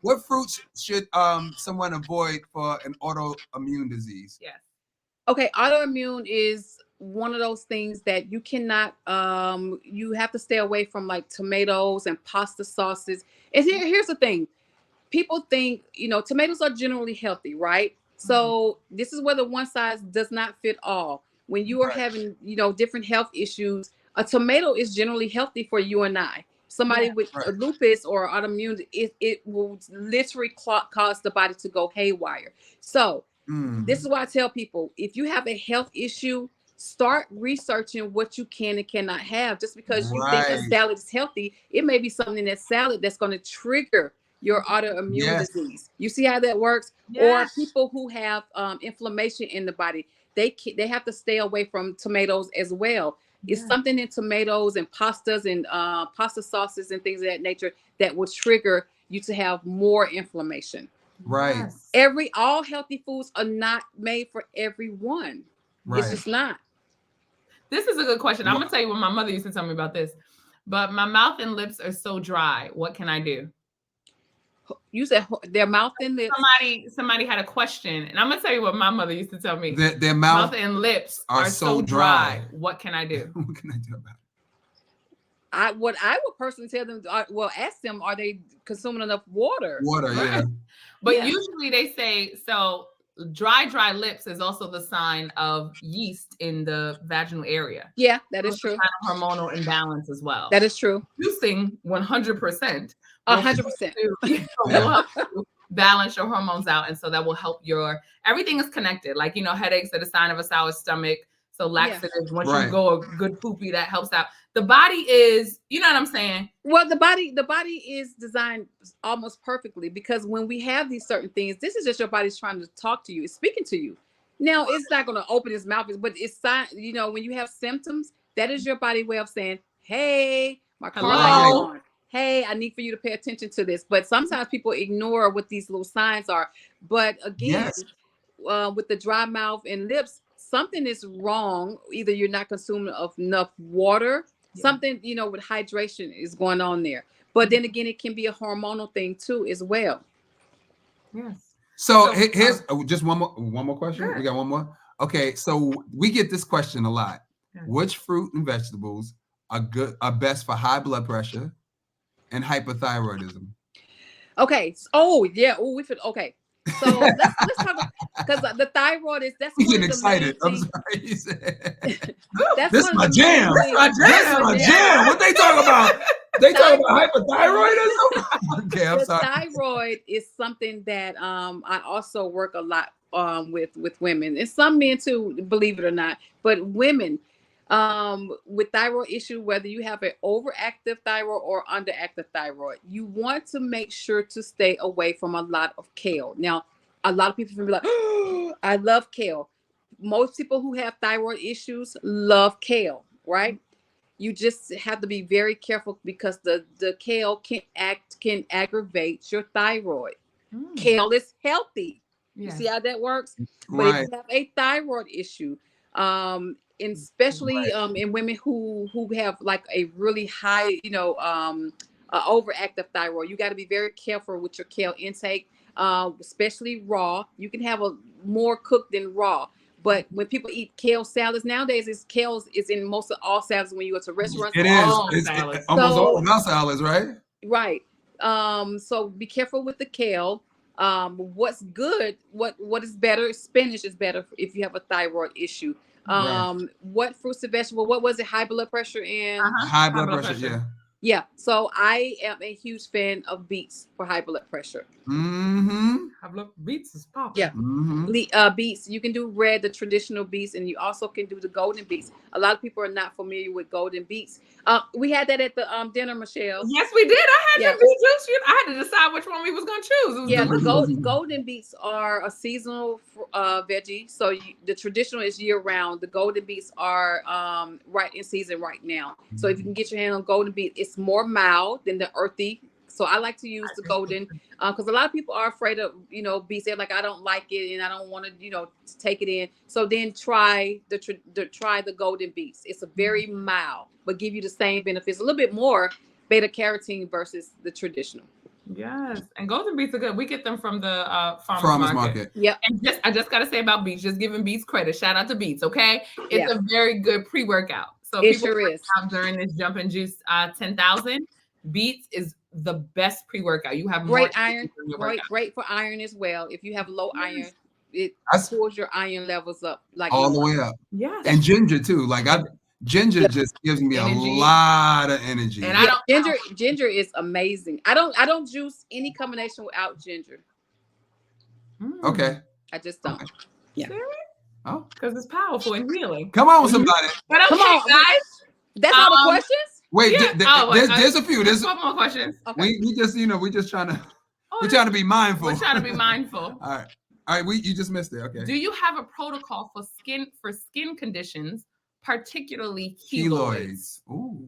What fruits should someone avoid for an autoimmune disease? Yes. Okay, autoimmune is one of those things that you cannot you have to stay away from, like tomatoes and pasta sauces. And here's the thing. People think, tomatoes are generally healthy, right? So this is where the one size does not fit all. When you are having, different health issues, a tomato is generally healthy for you and I. Somebody with lupus or autoimmune, it will literally cause the body to go haywire. So this is why I tell people, if you have a health issue, start researching what you can and cannot have. Just because you think a salad is healthy, it may be something in that salad that's going to trigger your autoimmune disease. You see how that works? Or people who have inflammation in the body, they have to stay away from tomatoes as well. It's something in tomatoes and pastas and pasta sauces and things of that nature that will trigger you to have more inflammation. Right. All healthy foods are not made for everyone. It's just not. This is a good question. I'm gonna tell you what my mother used to tell me about this. But my mouth and lips are so dry. What can I do? You said their mouth and lips. Somebody had a question, and I'm gonna tell you what my mother used to tell me. Their mouth and lips are so dry. What can I do? What can I do about it? What I would personally tell them, ask them, are they consuming enough water? Yeah. But usually they say, so dry lips is also the sign of yeast in the vaginal area. Yeah, that is true. Kind of hormonal imbalance as well. That is true. Juicing 100%. 100%. Will help you balance your hormones out, and so that will help everything is connected. Like, headaches are the sign of a sour stomach. So laxatives, once you go a good poopy, that helps out. The body is, you know what I'm saying? Well, the body is designed almost perfectly, because when we have these certain things, this is just your body's trying to talk to you. It's speaking to you. Now, it's not going to open its mouth, but it's when you have symptoms, that is your body way of saying, hey, my car light is on. Hey, I need for you to pay attention to this. But sometimes people ignore what these little signs are. But again, with the dry mouth and lips, something is wrong. Either you're not consuming enough water, something, with hydration is going on there. But then again, it can be a hormonal thing too as well. Yes. So here's just one more question. Sure. We got one more. Okay, so we get this question a lot. Which fruit and vegetables are best for high blood pressure and hypothyroidism? Okay. Okay. So let's talk about, because the thyroid that's you getting excited. I'm sorry. This is my jam. That's my jam. What they talk about? They talk about hypothyroidism. Okay, I'm sorry. Thyroid is something that I also work a lot with women, and some men too, believe it or not. But women with thyroid issue, whether you have an overactive thyroid or underactive thyroid, you want to make sure to stay away from a lot of kale. Now, a lot of people can be like, oh, I love kale. Most people who have thyroid issues love kale, right? You just have to be very careful, because the kale can aggravate your thyroid. Kale is healthy. You see how that works? But if you have a thyroid issue, and especially in women who have like a really high, overactive thyroid, you got to be very careful with your kale intake, especially raw. You can have more cooked than raw. But when people eat kale salads nowadays, kale is in most of all salads when you go to restaurants. It is. It's almost all of our salads, right? Right. So be careful with the kale. What's good? What is better? Spinach is better if you have a thyroid issue. What fruits and vegetables? What was it? High blood pressure and high blood pressure. Yeah. Yeah. So I am a huge fan of beets for high blood pressure. High blood beets is popping. Yeah. Beets. You can do red, the traditional beets, and you also can do the golden beets. A lot of people are not familiar with golden beets. We had that at the dinner, Michelle. Yes, we did. I had your beet juice. I had to decide which one we was gonna choose. Yeah, the golden beets are a seasonal veggie. So the traditional is year round. The golden beets are right in season right now. So if you can get your hand on golden beet, it's more mild than the earthy. So I like to use the golden because a lot of people are afraid of beets. They're like, I don't like it and I don't want to take it in. So then try the golden beets. It's a very mild, but give you the same benefits, a little bit more beta carotene versus the traditional. Yes, and golden beets are good. We get them from the farmers market. Yeah, and I just gotta say about beets, just giving beets credit. Shout out to beets, okay? It's a very good pre-workout. So it people sure is. during this jump and juice 10,000. Beets is the best pre-workout. You have great iron, great for iron as well. If you have low iron, it pulls your iron levels up like all the way up. Yes, and ginger too. Like ginger just gives me energy. A lot of energy. And ginger is amazing. I don't juice any combination without ginger. Okay. I just don't. Okay. Yeah. Oh, because it's powerful and healing. Come on, somebody. But okay, guys. That's all the questions? Wait, there's a few. There's a couple more questions. Okay. We just we just trying to we're trying to be mindful. We're trying to be mindful. All right. You just missed it. Okay. Do you have a protocol for skin conditions, particularly keloids? Ooh.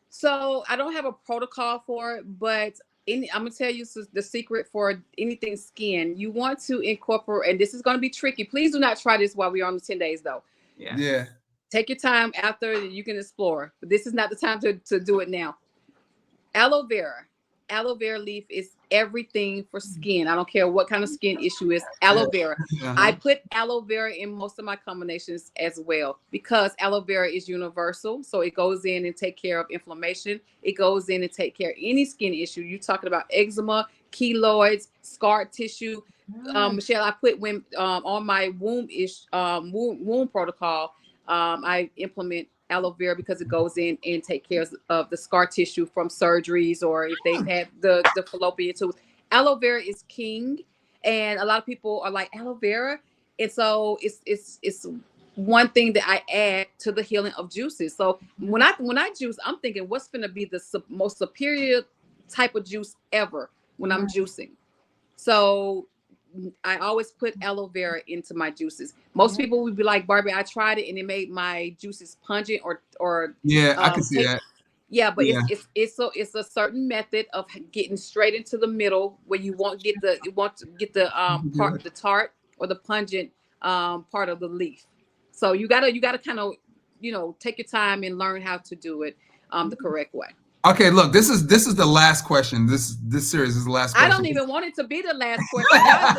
So I don't have a protocol for it, but I'm gonna tell you the secret for anything skin. You want to incorporate, and this is gonna be tricky. Please do not try this while we're on the 10 days though. Yeah. Take your time after you can explore, but this is not the time to do it now. Aloe vera leaf is everything for skin. I don't care what kind of skin issue is. Aloe vera. I put aloe vera in most of my combinations as well because aloe vera is universal. So it goes in and take care of inflammation. It goes in and take care of any skin issue. You're talking about eczema, keloids, scar tissue. Michelle, I put on my womb protocol. I implement aloe vera because it goes in and take care of the scar tissue from surgeries or if they've had the fallopian tubes. Aloe vera is king, and a lot of people are like aloe vera, and so it's one thing that I add to the healing of juices. So when I juice, I'm thinking what's going to be the most superior type of juice ever when I'm juicing. So I always put aloe vera into my juices. Most people would be like, Barbie, I tried it and it made my juices pungent or I can see that. Yeah, but it's a certain method of getting straight into the middle where you won't get the part of the tart or the pungent part of the leaf. So you gotta kind of take your time and learn how to do it the correct way. Okay, look, this is the last question. This series is the last question. I don't even want it to be the last question.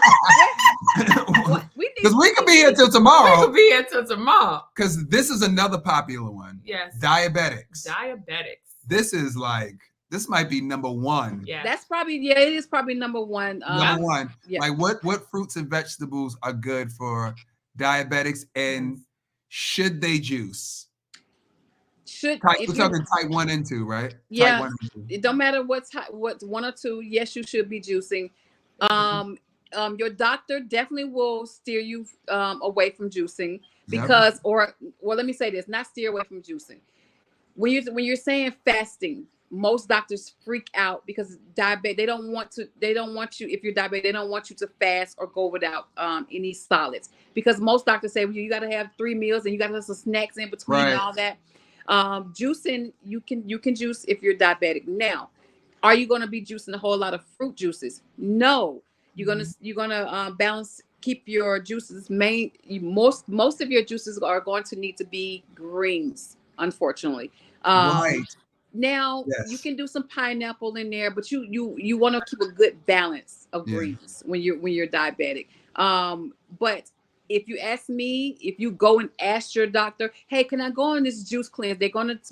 Because we could be here till tomorrow. We could be here till tomorrow. Because this is another popular one. Yes. Diabetics. This might be number one. Yeah. That's probably it is probably number one. Number one. Yeah. Like what fruits and vegetables are good for diabetics and should they juice? We're talking type 1 and 2, right? Yeah. Type 1 and 2. It don't matter what's 1 or 2. Yes, you should be juicing. Your doctor definitely will steer you away from juicing because, let me say this: not steer away from juicing. When you're saying fasting, most doctors freak out because diabetic. They don't want you. If you're diabetic, they don't want you to fast or go without any solids because most doctors say you got to have 3 meals and you got to have some snacks in between and all that. Juicing, you can juice if you're diabetic. Now, are you going to be juicing a whole lot of fruit juices? No, you're gonna balance. Keep your juices most of your juices are going to need to be greens, unfortunately. Right. Now you can do some pineapple in there, but you want to keep a good balance of greens when you're diabetic. But if you ask me, if you go and ask your doctor, hey, can I go on this juice cleanse?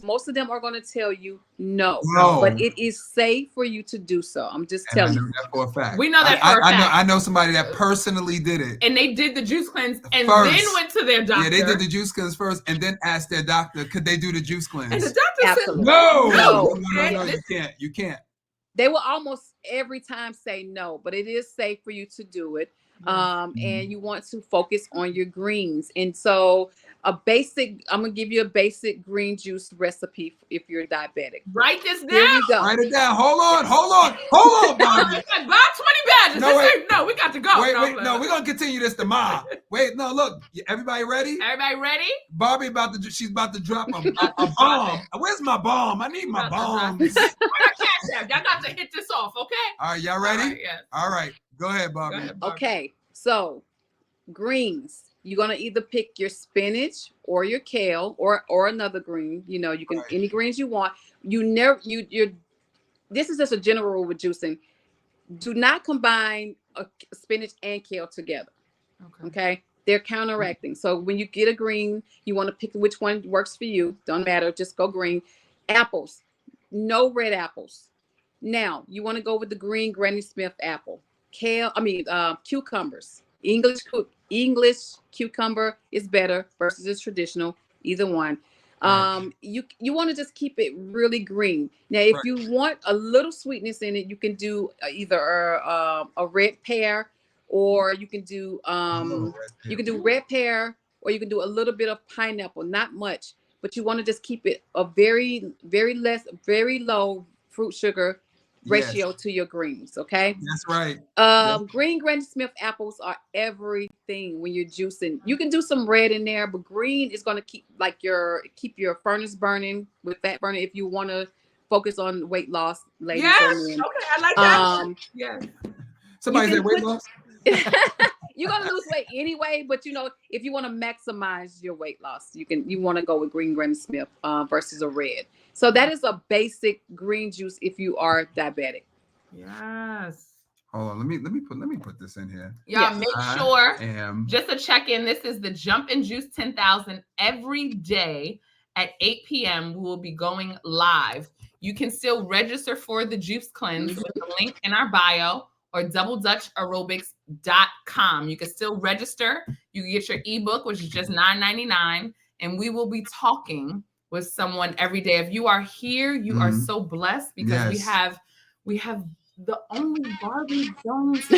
Most of them are gonna tell you no. But it is safe for you to do so. I'm just telling you. That for a fact. We know that for a fact. I know somebody that personally did it. And they did the juice cleanse and then went to their doctor. Yeah, they did the juice cleanse first and then asked their doctor, could they do the juice cleanse? And the doctor said, no, you can't. They will almost every time say no, but it is safe for you to do it. And you want to focus on your greens. And so I'm gonna give you a basic green juice recipe if you're diabetic. Write this down. Here we go. Write it down. Hold on, Bobby. Buy 20 badges. No, we got to go. Wait, no, we're gonna continue this tomorrow. Wait, no, look, everybody ready? Everybody ready? Bobby she's about to drop a bomb. Where's my bomb? I need my bomb. Y'all got to hit this off, okay? All right, y'all ready? All right, yes. All right. Go ahead, Bobby. Okay, so greens. You're gonna either pick your spinach or your kale or another green. You know, you can any greens you want. This is just a general rule with juicing. Do not combine spinach and kale together. Okay. They're counteracting. So when you get a green, you want to pick which one works for you. Don't matter, just go green. Apples, no red apples. Now you want to go with the green Granny Smith apple. Cucumbers. English cucumber is better versus the traditional. Either one. You want to just keep it really green. Now, if you want a little sweetness in it, you can do either a red pear, or you can do red pear, or you can do a little bit of pineapple. Not much, but you want to just keep it a very low fruit sugar ratio to your greens. Okay, that's right. Green Granny Smith apples are everything when you're juicing. You can do some red in there, but green is going to keep your furnace burning with fat burning if you want to focus on weight loss, ladies. Yes, okay, I like that. Yes. Somebody said weight loss. You're gonna lose weight anyway, but if you want to maximize your weight loss, you want to go with green Granny Smith versus a red. So that is a basic green juice if you are diabetic. Yes. Hold on, let me put this in here. Y'all make sure just to check in. This is the Jump and Juice 10,000 every day at 8 p.m. We will be going live. You can still register for the juice cleanse with the link in our bio or doubledutchaerobics.com. You can still register. You can get your ebook, which is just $9.99, and we will be talking with someone every day. If you are here, you are so blessed because we have the only Barbie Jones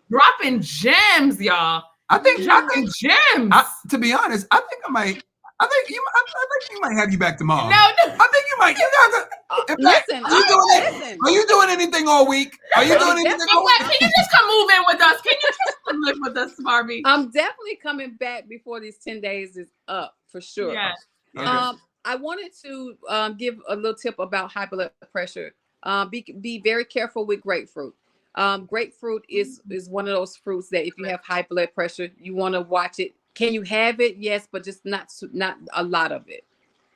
dropping gems, y'all. I think gems. To be honest, I think you might have you back tomorrow. No. I think you might. Listen. Are you doing anything all week? Are you doing anything all week? Can you just come move in with us? Can you just come live with us, Barbie? I'm definitely coming back before these 10 days is up for sure. Yeah. Okay. I wanted to give a little tip about high blood pressure. Be very careful with grapefruit. Grapefruit is one of those fruits that if you have high blood pressure, you want to watch it. Can you have it? Yes, but just not a lot of it.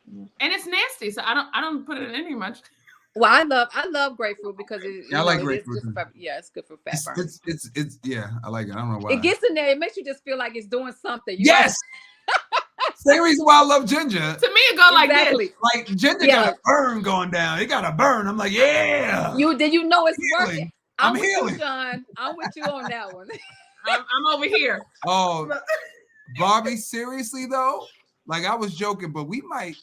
And it's nasty, so I don't put it in here much. Well, I love grapefruit because I like grapefruit. It's good for fat burning. It's I like it. I don't know why. It gets in there. It makes you just feel like it's doing something. Yes. Same reason why I love ginger. To me, it go like this. Like ginger got a burn going down. It got a burn. I'm like, yeah. It's working. I'm with healing. you, John. I'm with you on that one. I'm over here. Oh, Barbie, seriously though, like I was joking, but you might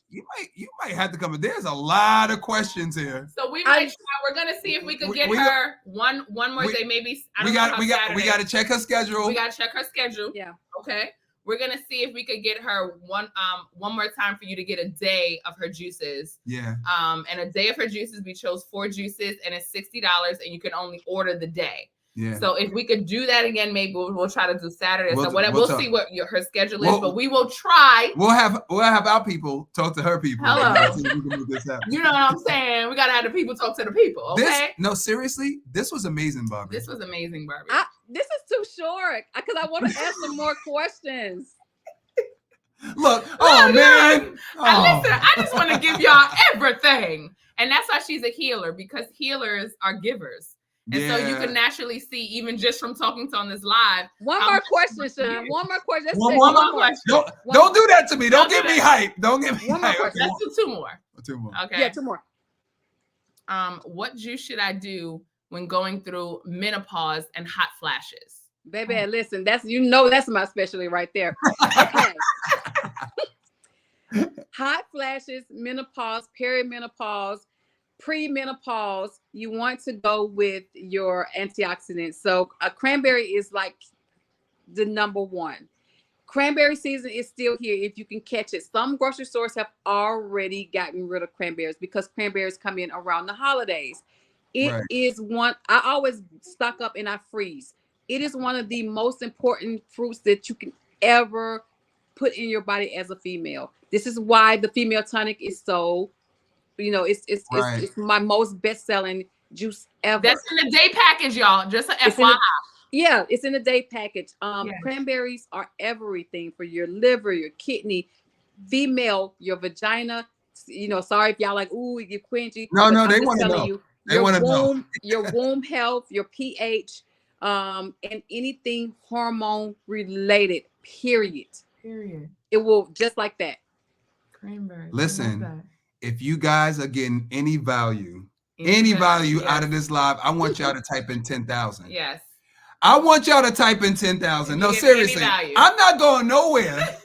have to come. There's a lot of questions here. So we might try. We're gonna see if we could get her one more day. Maybe we got to check her schedule. We got to check her schedule. Yeah. Okay. We're gonna see if we could get her one more time for you to get a day of her juices. Yeah. And a day of her juices, we chose 4 juices, and it's $60, and you can only order the day. Yeah. So if we could do that again, maybe we'll try to do Saturday. We'll see what her schedule is, but we will try. We'll have our people talk to her people. Hello. You know what I'm saying? We gotta have the people talk to the people. Okay. Seriously, this was amazing, Barbie. This was amazing, Barbie. This is too short because I want to ask some more questions. Look, man. Listen, I just want to give y'all everything. And that's why she's a healer, because healers are givers. And so you can naturally see, even just from talking on this live. One more question, Sean. One more question. One more question. Don't do that to me. Don't get me hyped. Don't get me hyped. Okay. Let's do two more. Two more. Okay. Yeah, two more. What juice should I do when going through menopause and hot flashes? Baby, listen, that's my specialty right there. Okay. Hot flashes, menopause, perimenopause, premenopause, you want to go with your antioxidants. So a cranberry is like the number one. Cranberry season is still here if you can catch it. Some grocery stores have already gotten rid of cranberries because cranberries come in around the holidays. It is one, I always stock up and I freeze. It is one of the most important fruits that you can ever put in your body as a female. This is why the female tonic is so, it's my most best-selling juice ever. That's in the day package, y'all. Just an FYI. It's in the day package. Cranberries are everything for your liver, your kidney, female, your vagina. Sorry if y'all like, ooh, you quenchy. No, they want to know. They want to know your womb health, your pH, and anything hormone related. Period. It will just like that. Cranberry. Listen, if you guys are getting any value out of this live, I want y'all to type in 10,000. Yes. I want y'all to type in 10,000. No, seriously, I'm not going nowhere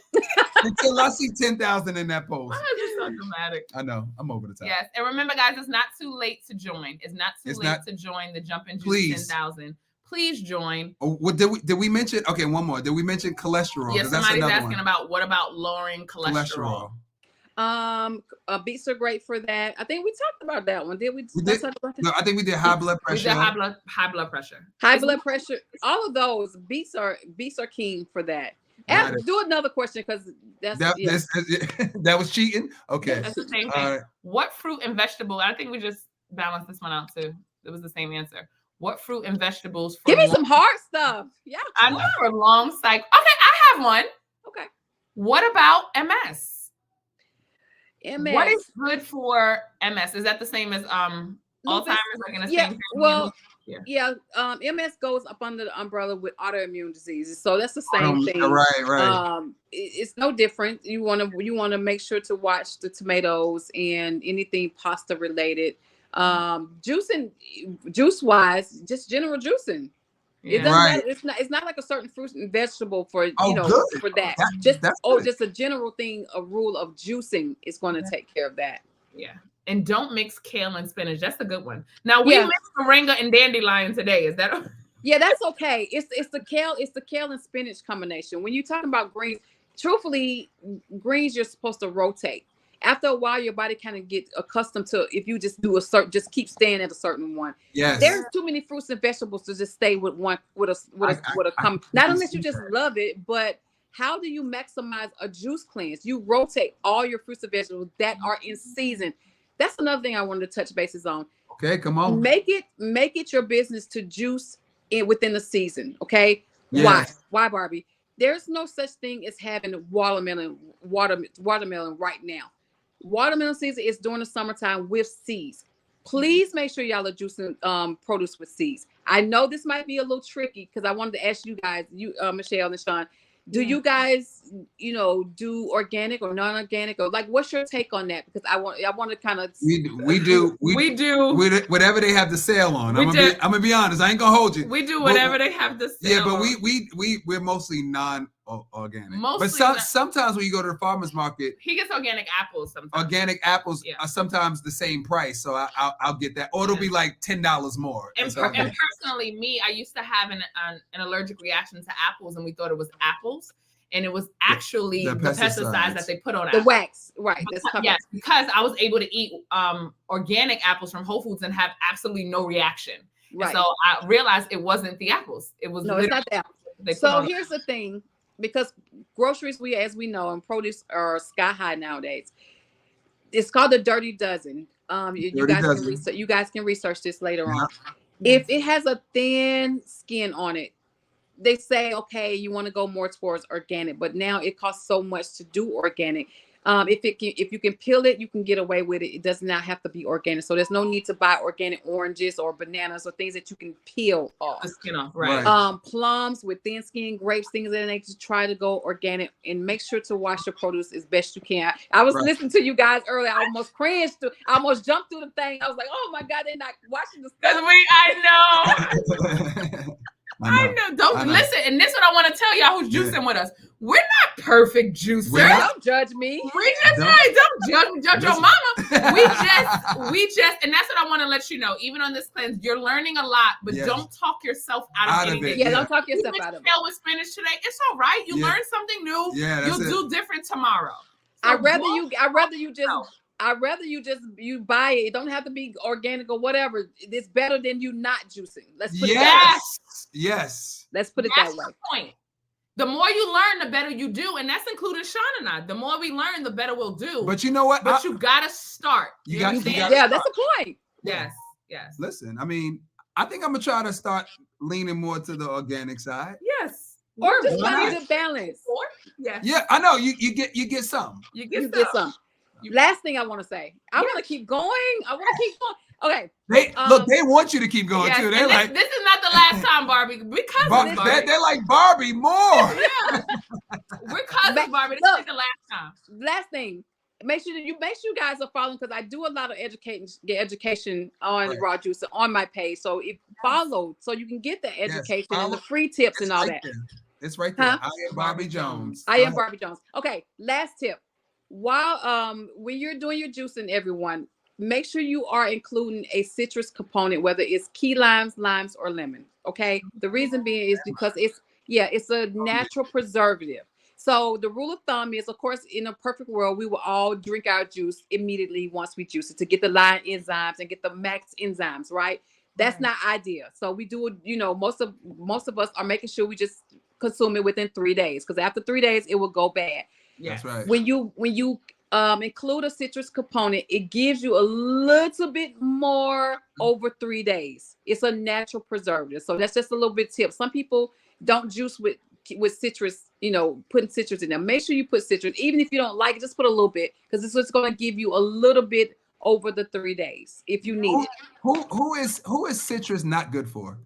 until I see 10,000 in that post. Why is it so dramatic? I know. I'm over the top. Yes. And remember, guys, it's not too late to join. It's not too late to join the Jump and Juice 10,000. Please join. Oh, what did we mention? Okay, one more. Did we mention cholesterol? Yes, somebody's asking about what about lowering cholesterol? Beets are great for that. I think we talked about that one. Did we talk about that? No, I think we did high blood pressure. We did high blood pressure. High blood pressure. All of those beets are keen for that. Do another question because that was cheating. Okay. That's the same thing. What fruit and vegetable? I think we just balanced this one out too. It was the same answer. What fruit and vegetables? Give me some hard stuff. Yeah. I know for a long cycle. Okay, I have one. Okay. What about MS? MS. What is good for MS? Is that the same as Alzheimer's? Like in the same thing? Well, MS goes up under the umbrella with autoimmune diseases, so that's the same thing. Right. It's no different. You want to make sure to watch the tomatoes and anything pasta related. Juice wise, just general juicing. It doesn't matter. It's not like a certain fruit and vegetable for for that. Just a general thing, a rule of juicing is going to take care of that. Yeah. And don't mix kale and spinach. That's a good one. Now we mixed moringa and dandelion today. Is that okay? Yeah, that's okay. It's the kale and spinach combination. When you're talking about greens, truthfully, greens you're supposed to rotate. After a while, your body kind of gets accustomed to if you just do just keep staying at a certain one. Yes. There's too many fruits and vegetables to just stay with one with a come. Not unless you just love it, but how do you maximize a juice cleanse? You rotate all your fruits and vegetables that are in season. That's another thing I wanted to touch bases on. Okay, come on. Make it your business to juice within the season. Okay. Yes. Why, Barbie? There's no such thing as having watermelon right now. Watermelon season is during the summertime with seeds. Please make sure y'all are juicing produce with seeds. I know this might be a little tricky because I wanted to ask you guys, Michelle and Sean, do you guys, do organic or non-organic, or like, what's your take on that? Because I want to kind of we do whatever they have to sale on. I'm gonna be honest. I ain't gonna hold you. We do whatever they have to sell. Yeah, but we're mostly non-organic. But sometimes when you go to the farmer's market, he gets organic apples. Sometimes organic apples are sometimes the same price, so I'll get that. Or it'll be like $10 more. And personally, I used to have an allergic reaction to apples, and we thought it was apples. And it was actually the pesticides that they put on the wax, right? Because I was able to eat organic apples from Whole Foods and have absolutely no reaction. Right. So I realized it wasn't the apples. It was it's not the apples. So here's the thing, because groceries, as we know, and produce are sky high nowadays. It's called the Dirty Dozen. You guys can research this later on. If it has a thin skin on it, they say, okay, you want to go more towards organic, but now it costs so much to do organic. If you can peel it, you can get away with it. It does not have to be organic. So there's no need to buy organic oranges or bananas or things that you can peel off. The skin off, right? Plums with thin skin, grapes, things that they just try to go organic, and make sure to wash your produce as best you can. I was listening to you guys earlier. I almost cringed. I almost jumped through the thing. I was like, oh my God, they're not washing the stuff. I know. I know. Don't listen. And this is what I want to tell y'all who's juicing with us. We're not perfect juicers. Don't judge me. We just don't judge your mama. We just, and that's what I want to let you know. Even on this cleanse, you're learning a lot, but don't talk yourself out of it. Yeah, don't talk yourself out of it. With spinach today, it's all right. You learn something new. Yeah, you'll do different tomorrow. So I'd rather you just buy it. It don't have to be organic or whatever. It's better than you not juicing. Let's put it that way. Yes. Let's put it that way. The point. The more you learn, the better you do, and that's including Sean and I. The more we learn, the better we'll do. But you know what? But you gotta start. Yeah, that's the point. Yes. Listen, I mean, I think I'm gonna try to start leaning more to the organic side. Yes. Or just find a good balance. Yes. Yeah, I know. You get some. You get some. Last thing I want to say. I want to keep going. Okay. They want you to keep going too. They're like, this is not the last time, Barbie. We're cousins, Barbie. They're like Barbie more. Yeah. We're cousins, Barbie. This is the last time. Last thing. Make sure you guys are following, because I do a lot of education on raw juice on my page. So follow so you can get the education and the free tips and all that. It's right there. I am Barbie Jones. Barbie Jones. Okay, last tip. While when you're doing your juicing, everyone, make sure you are including a citrus component, whether it's key limes, or lemon. Okay. The reason being is because it's a natural preservative. So the rule of thumb is, of course, in a perfect world, we will all drink our juice immediately once we juice it to get the line enzymes and get the max enzymes, right? That's not ideal. So we do, most of us are making sure we just consume it within 3 days, because after 3 days it will go bad. Yes. That's right. When you include a citrus component, it gives you a little bit more over 3 days. It's a natural preservative. So that's just a little bit tip. Some people don't juice with citrus, putting citrus in there. Make sure you put citrus, even if you don't like it, just put a little bit, because it's just going to give you a little bit over the 3 days if you need it. Who is citrus not good for?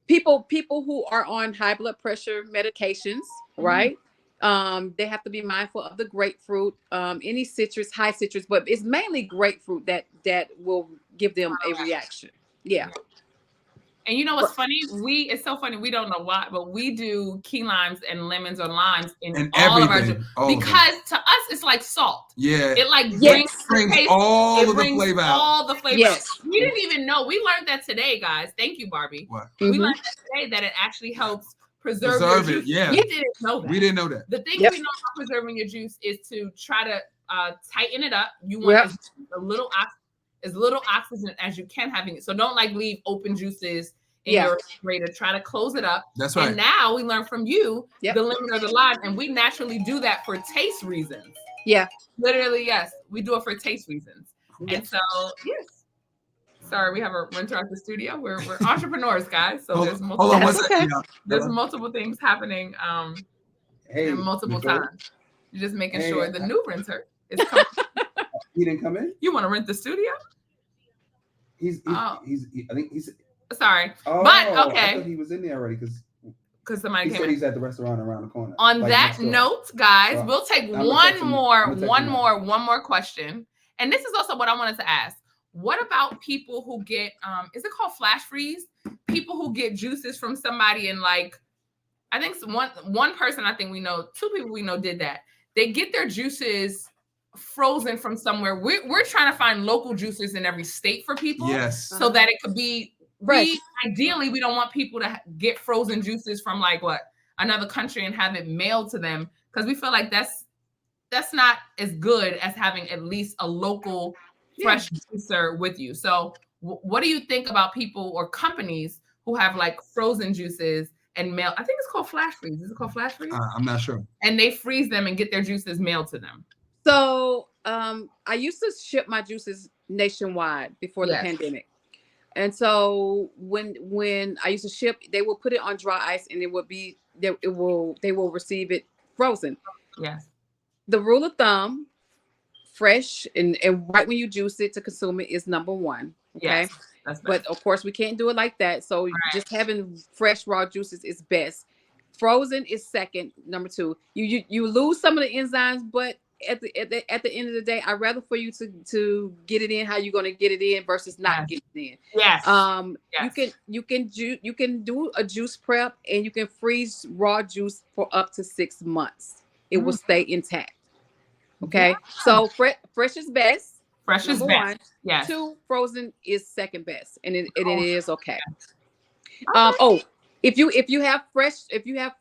People who are on high blood pressure medications, right? They have to be mindful of the grapefruit, any citrus, high citrus, but it's mainly grapefruit that will give them a reaction. Yeah. And you know what's funny? It's so funny. We don't know why, but we do key limes and lemons or limes in all of our juice, because to us it's like salt. Yeah. It brings all the flavor out. All the flavor. Out. We didn't even know. We learned that today, guys. Thank you, Barbie. What? We learned that today that it actually helps preserve your juice. Yeah. We didn't know that. We didn't know that. The thing we know about preserving your juice is to try to tighten it up. You want as little oxygen as you can having it. So don't leave open juices in your refrigerator. Try to close it up. That's right. And now we learn from you the lemon or the lime, and we naturally do that for taste reasons. Yeah. Literally, yes. We do it for taste reasons. And so, yes. Sorry, we have a renter at the studio. We're entrepreneurs, guys. So there's multiple things happening in multiple times. You're just making sure the new renter is coming. He didn't come in? You want to rent the studio? I think he's sorry. Oh, but okay. I thought he was in there already because somebody said he's at the restaurant around the corner. On that note, guys, we'll take one more question. And this is also what I wanted to ask. What about people who get is it called flash freeze? People who get juices from somebody and I think one person I think we know, two people we know did that. They get their juices frozen from somewhere. We're trying to find local juices in every state for people. Yes. So that it could be ideally we don't want people to get frozen juices from another country and have it mailed to them, because we feel like that's not as good as having at least a local fresh juicer with you. So what do you think about people or companies who have frozen juices and mail? I think it's called flash freeze. Is it called flash freeze? I'm not sure. And they freeze them and get their juices mailed to them. So I used to ship my juices nationwide before the pandemic. And so when I used to ship, they will put it on dry ice and they will receive it frozen. Yes. the rule of thumb, fresh and right when you juice it to consume it is number one. Okay. Yes, that's best. But of course we can't do it like that. So just having fresh raw juices is best. Frozen is second. Number two, you lose some of the enzymes, but at the end of the day, I'd rather for you to get it in how you're going to get it in versus not get it in. Yes. You can do a juice prep and you can freeze raw juice for up to 6 months. It will stay intact. Okay. So fresh is best. Fresh is best. One. Yes. 2, frozen is second best, and it is okay. If you have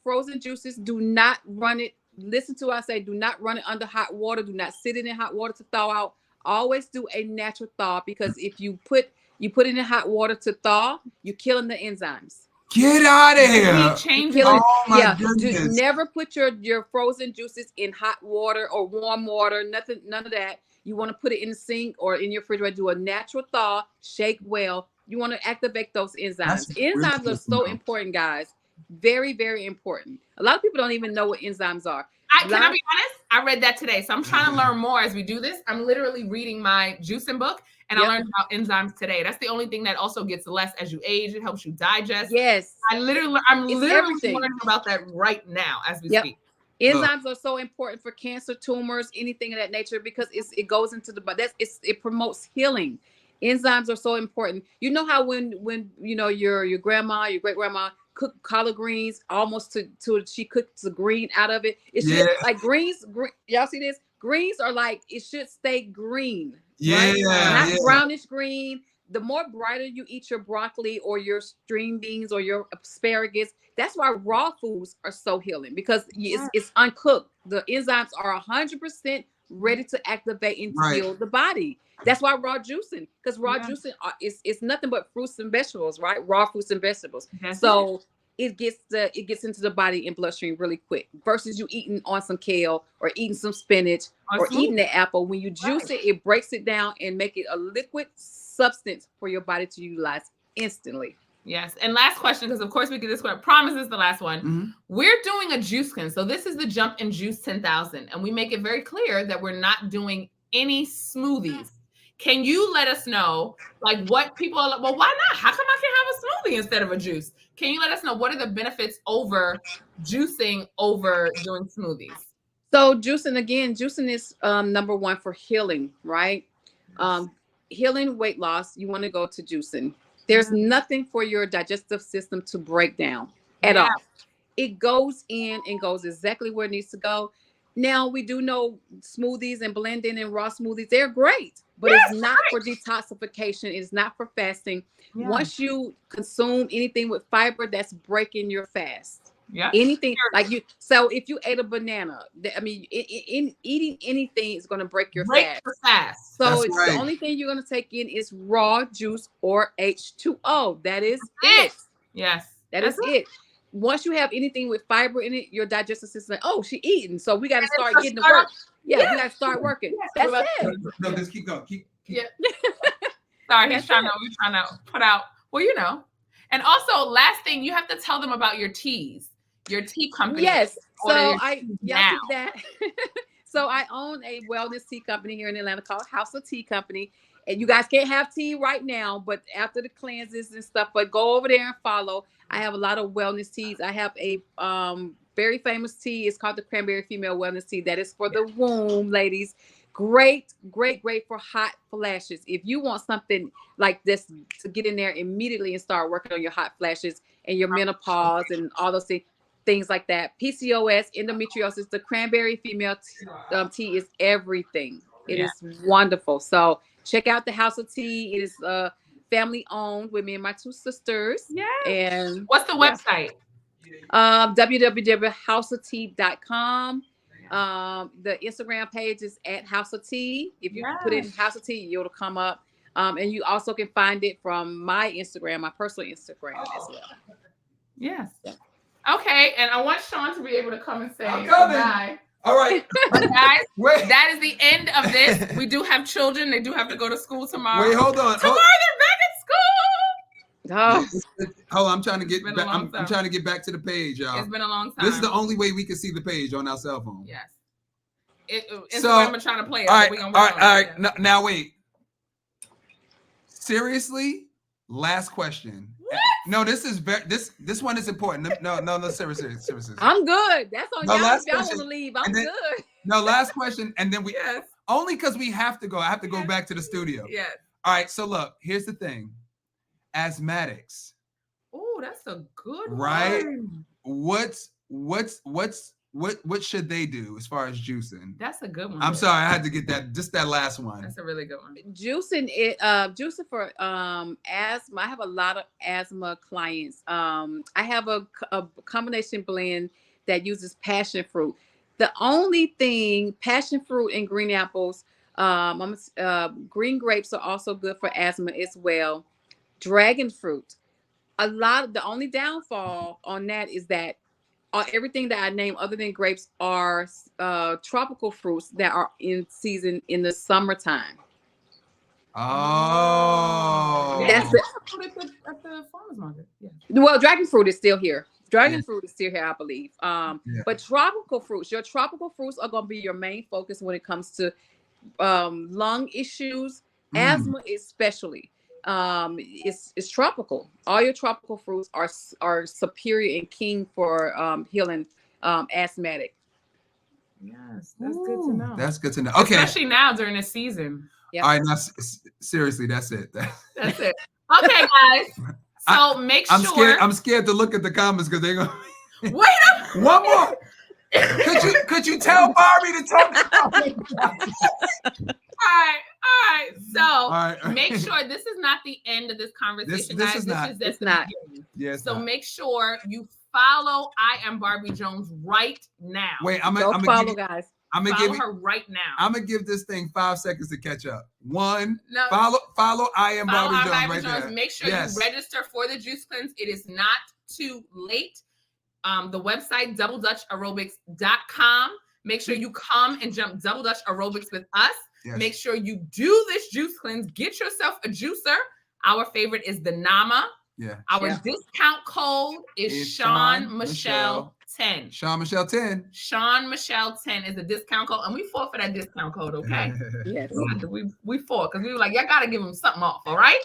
frozen juices, do not run it. Listen to what I say. Do not run it under hot water. Do not sit it in hot water to thaw out. Always do a natural thaw, because if you put it in hot water to thaw, you're killing the enzymes. Get out of here! Oh my goodness! Never put your frozen juices in hot water or warm water. Nothing, none of that. You want to put it in the sink or in your refrigerator. Do a natural thaw. Shake well. You want to activate those enzymes. Enzymes are so important, guys. Very, very important. A lot of people don't even know what enzymes are. Can I be honest? I read that today, so I'm trying to learn more as we do this. I'm literally reading my juicing book, and I learned about enzymes today. That's the only thing that also gets less as you age. It helps you digest. Yes. I'm literally learning about that right now as we speak. Enzymes are so important for cancer, tumors, anything of that nature, because it goes into the body. It promotes healing. Enzymes are so important. You know how when you know your grandma, your great grandma cooked collard greens almost to she cooked the green out of it. It should like greens. Y'all see this? Greens are like, it should stay green. Right? Not brownish green. The more brighter you eat your broccoli or your string beans or your asparagus, that's why raw foods are so healing, because it's uncooked. The enzymes are 100% ready to activate and heal the body. That's why raw juicing, because raw juicing is nothing but fruits and vegetables, right? Raw fruits and vegetables. So it gets into the body and bloodstream really quick, versus you eating on some kale or eating some spinach or eating the apple. When you juice it, it breaks it down and make it a liquid substance for your body to utilize instantly. Yes. And last question, because of course we get this one. I promise this is the last one. Mm-hmm. We're doing a juice cleanse. So this is the Jump and Juice 10,000. And we make it very clear that we're not doing any smoothies. Can you let us know, like, what people are like, well, why not? How come I can have a smoothie instead of a juice? Can you let us know what are the benefits over juicing over doing smoothies? So juicing is number one for healing, right? Healing, weight loss, you want to go to juicing. There's nothing for your digestive system to break down at all. It goes in and goes exactly where it needs to go. Now, we do know smoothies and blending and raw smoothies, they're great, but it's not for detoxification. It's not for fasting. Yeah. Once you consume anything with fiber, that's breaking your fast. Yeah. Anything like you. So if you ate a banana, I mean, eating anything is going to break your fast. So the only thing you're going to take in is raw juice or H2O. That is it. Yes. That is it. Once you have anything with fiber in it, your digestive system, she eating. So we got to start getting to work. Yeah, we got to start working. That's it. No, just keep going. Keep. Yeah. Sorry, we're trying to put out, And also, last thing, you have to tell them about your teas, your tea company. Yes. So y'all see that. So I own a wellness tea company here in Atlanta called House of Tea Company. And you guys can't have tea right now, but after the cleanses and stuff, but go over there and follow. I have a lot of wellness teas. I have a very famous tea. It's called the Cranberry Female Wellness Tea. That is for the womb, ladies. Great for hot flashes. If you want something like this to get in there immediately and start working on your hot flashes and your menopause and all those things like that. PCOS, endometriosis, the Cranberry Female tea is everything. It is wonderful. So check out the House of Tea. It is family owned with me and my 2 sisters. Yeah. And what's the website? www.houseoftea.com. The Instagram page is at House of Tea. If you put in House of Tea, it'll come up. And you also can find it from my Instagram, my personal Instagram as well. Yes. Yeah. Okay. And I want Sean to be able to come and say goodbye. All right. Guys, that is the end of this. We do have children. They do have to go to school tomorrow. Wait, hold on. Tomorrow they're back at school. Hold on, I'm trying to get back. I'm trying to get back to the page, y'all. It's been a long time. This is the only way we can see the page on our cell phone. Yes. Instagram are trying to play it. All right, we gonna all right. Now wait. Seriously, last question. What? No, this is this one is important. No, seriously. I'm good. That's on y'all. If y'all want question, to leave, I'm good. No, last question, and then we yes. only because we have to go. I have to go back to the studio. Yes. All right. So look, here's the thing. Asthmatics. Oh, that's a good right. one. What should they do as far as juicing? That's a good one. I'm sorry, I had to get that last one. That's a really good one. Juicing for asthma. I have a lot of asthma clients. I have a combination blend that uses passion fruit. The only thing, passion fruit and green apples, green grapes are also good for asthma as well. Dragon fruit. The only downfall on that is that everything that I name other than grapes are tropical fruits that are in season in the summertime. Oh, that's it. At the farmer's market. Yeah. Well, dragon fruit is still here. Fruit is still here, I believe. But tropical fruits, your tropical fruits are going to be your main focus when it comes to lung issues, asthma especially. It's tropical. All your tropical fruits are superior and king for healing asthmatic. Yes, that's good to know. That's good to know. Okay, especially now during the season. Yep. All right, now seriously, that's it. That's it. Okay, guys. So make sure. I'm scared to look at the comments because they're gonna. Wait up. One more. Could you tell Barbie to talk about it? All right. So make sure this is not the end of this conversation, guys. It's not. Yes. So make sure you follow I Am Barbie Jones right now. Wait, I'm gonna follow, guys. I'm gonna follow her right now. I'm gonna give this thing 5 seconds to catch up. Follow I Am Barbie Jones right there. Make sure you register for the juice cleanse. It is not too late. The website doubledutchaerobics.com. Make sure you come and jump Double Dutch Aerobics with us. Yes. Make sure you do this juice cleanse. Get yourself a juicer. Our favorite is the Nama. Yeah. Our discount code is Sean Michelle 10. Sean Michelle 10. Sean Michelle 10 is the discount code, and we fought for that discount code. Okay. Yes. We fought because we were like, y'all gotta give them something off. All right.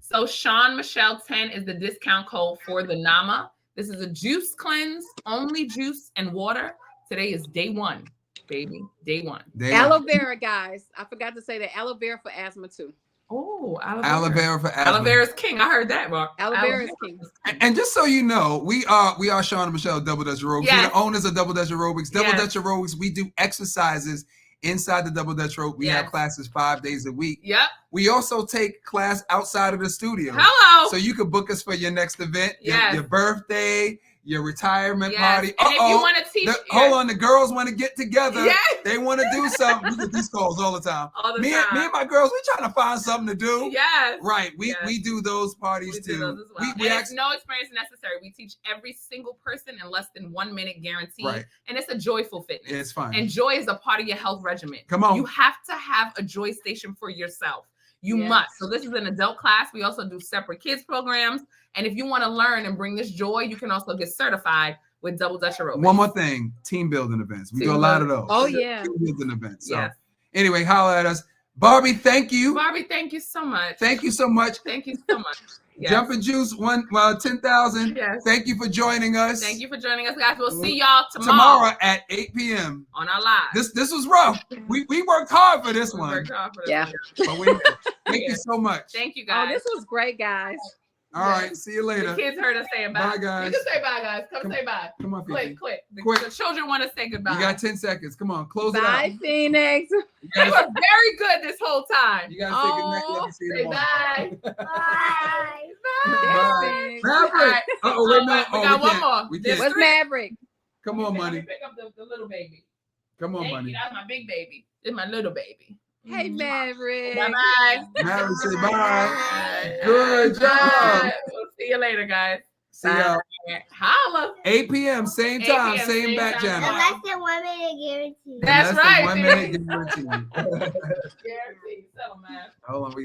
So Sean Michelle 10 is the discount code for the Nama. This is a juice cleanse, only juice and water. Today is day one, baby. Day one. Aloe vera, guys. I forgot to say that aloe vera for asthma too. Oh, aloe vera for asthma. Aloe vera is king. I heard that, Mark. Aloe vera is king. And just so you know, we are Sean and Michelle Double Dutch Aerobics. Yes. We're the owners of Double Dutch Aerobics. Double Dutch Aerobics, we do exercises inside the Double Dutch Aerobics. We have classes 5 days a week. Yep. We also take class outside of the studio. Hello. So you can book us for your next event, your birthday, your retirement party. And if you want to teach, hold on, the girls want to get together. Yes. They want to do something. We get these calls all the time. Me and my girls, we trying to find something to do. Yes. Right. We do those parties too. Do those as well. There's no experience necessary. We teach every single person in less than 1 minute guaranteed. Right. And it's a joyful fitness. It's fun. And joy is a part of your health regimen. Come on. You have to have a joy station for yourself. You must. So this is an adult class. We also do separate kids programs. And if you want to learn and bring this joy, you can also get certified with Double Dutch Aerobics. One more thing, team building events. We do a lot of those. Oh, yeah. Team building events. So anyway, holler at us. Barbie, thank you. Barbie, thank you so much. Thank you so much. Thank you so much. Yes. Jumping Juice 10,000. Yes. Thank you for joining us. Thank you for joining us, guys. We'll see y'all tomorrow at 8 p.m. on our live. This was rough. We worked hard for this one. Worked hard for this one. But thank you so much. Thank you, guys. Oh, this was great, guys. All right, see you later. The kids heard us saying bye. Bye, guys. You can say bye, guys. Come say bye. Come on, quick. The children want to say goodbye. You got 10 seconds. Come on, close it out. Bye, Phoenix. They were very good this whole time. You guys say goodnight. Let me see you tomorrow. Bye. Bye. Bye. Maverick. We got one more. What's Maverick? Come on, Money. Pick up the little baby. Come on, Money. That's my big baby. This is my little baby. Hey, Maverick. Bye-bye. Maverick, say bye. Good job. We'll see you later, guys. See y'all. Holla. 8 p.m. Same time, same back channel. Less than 1 minute guarantee. That's right. 1 minute guarantee. Guarantee. Settle, man. Hold on.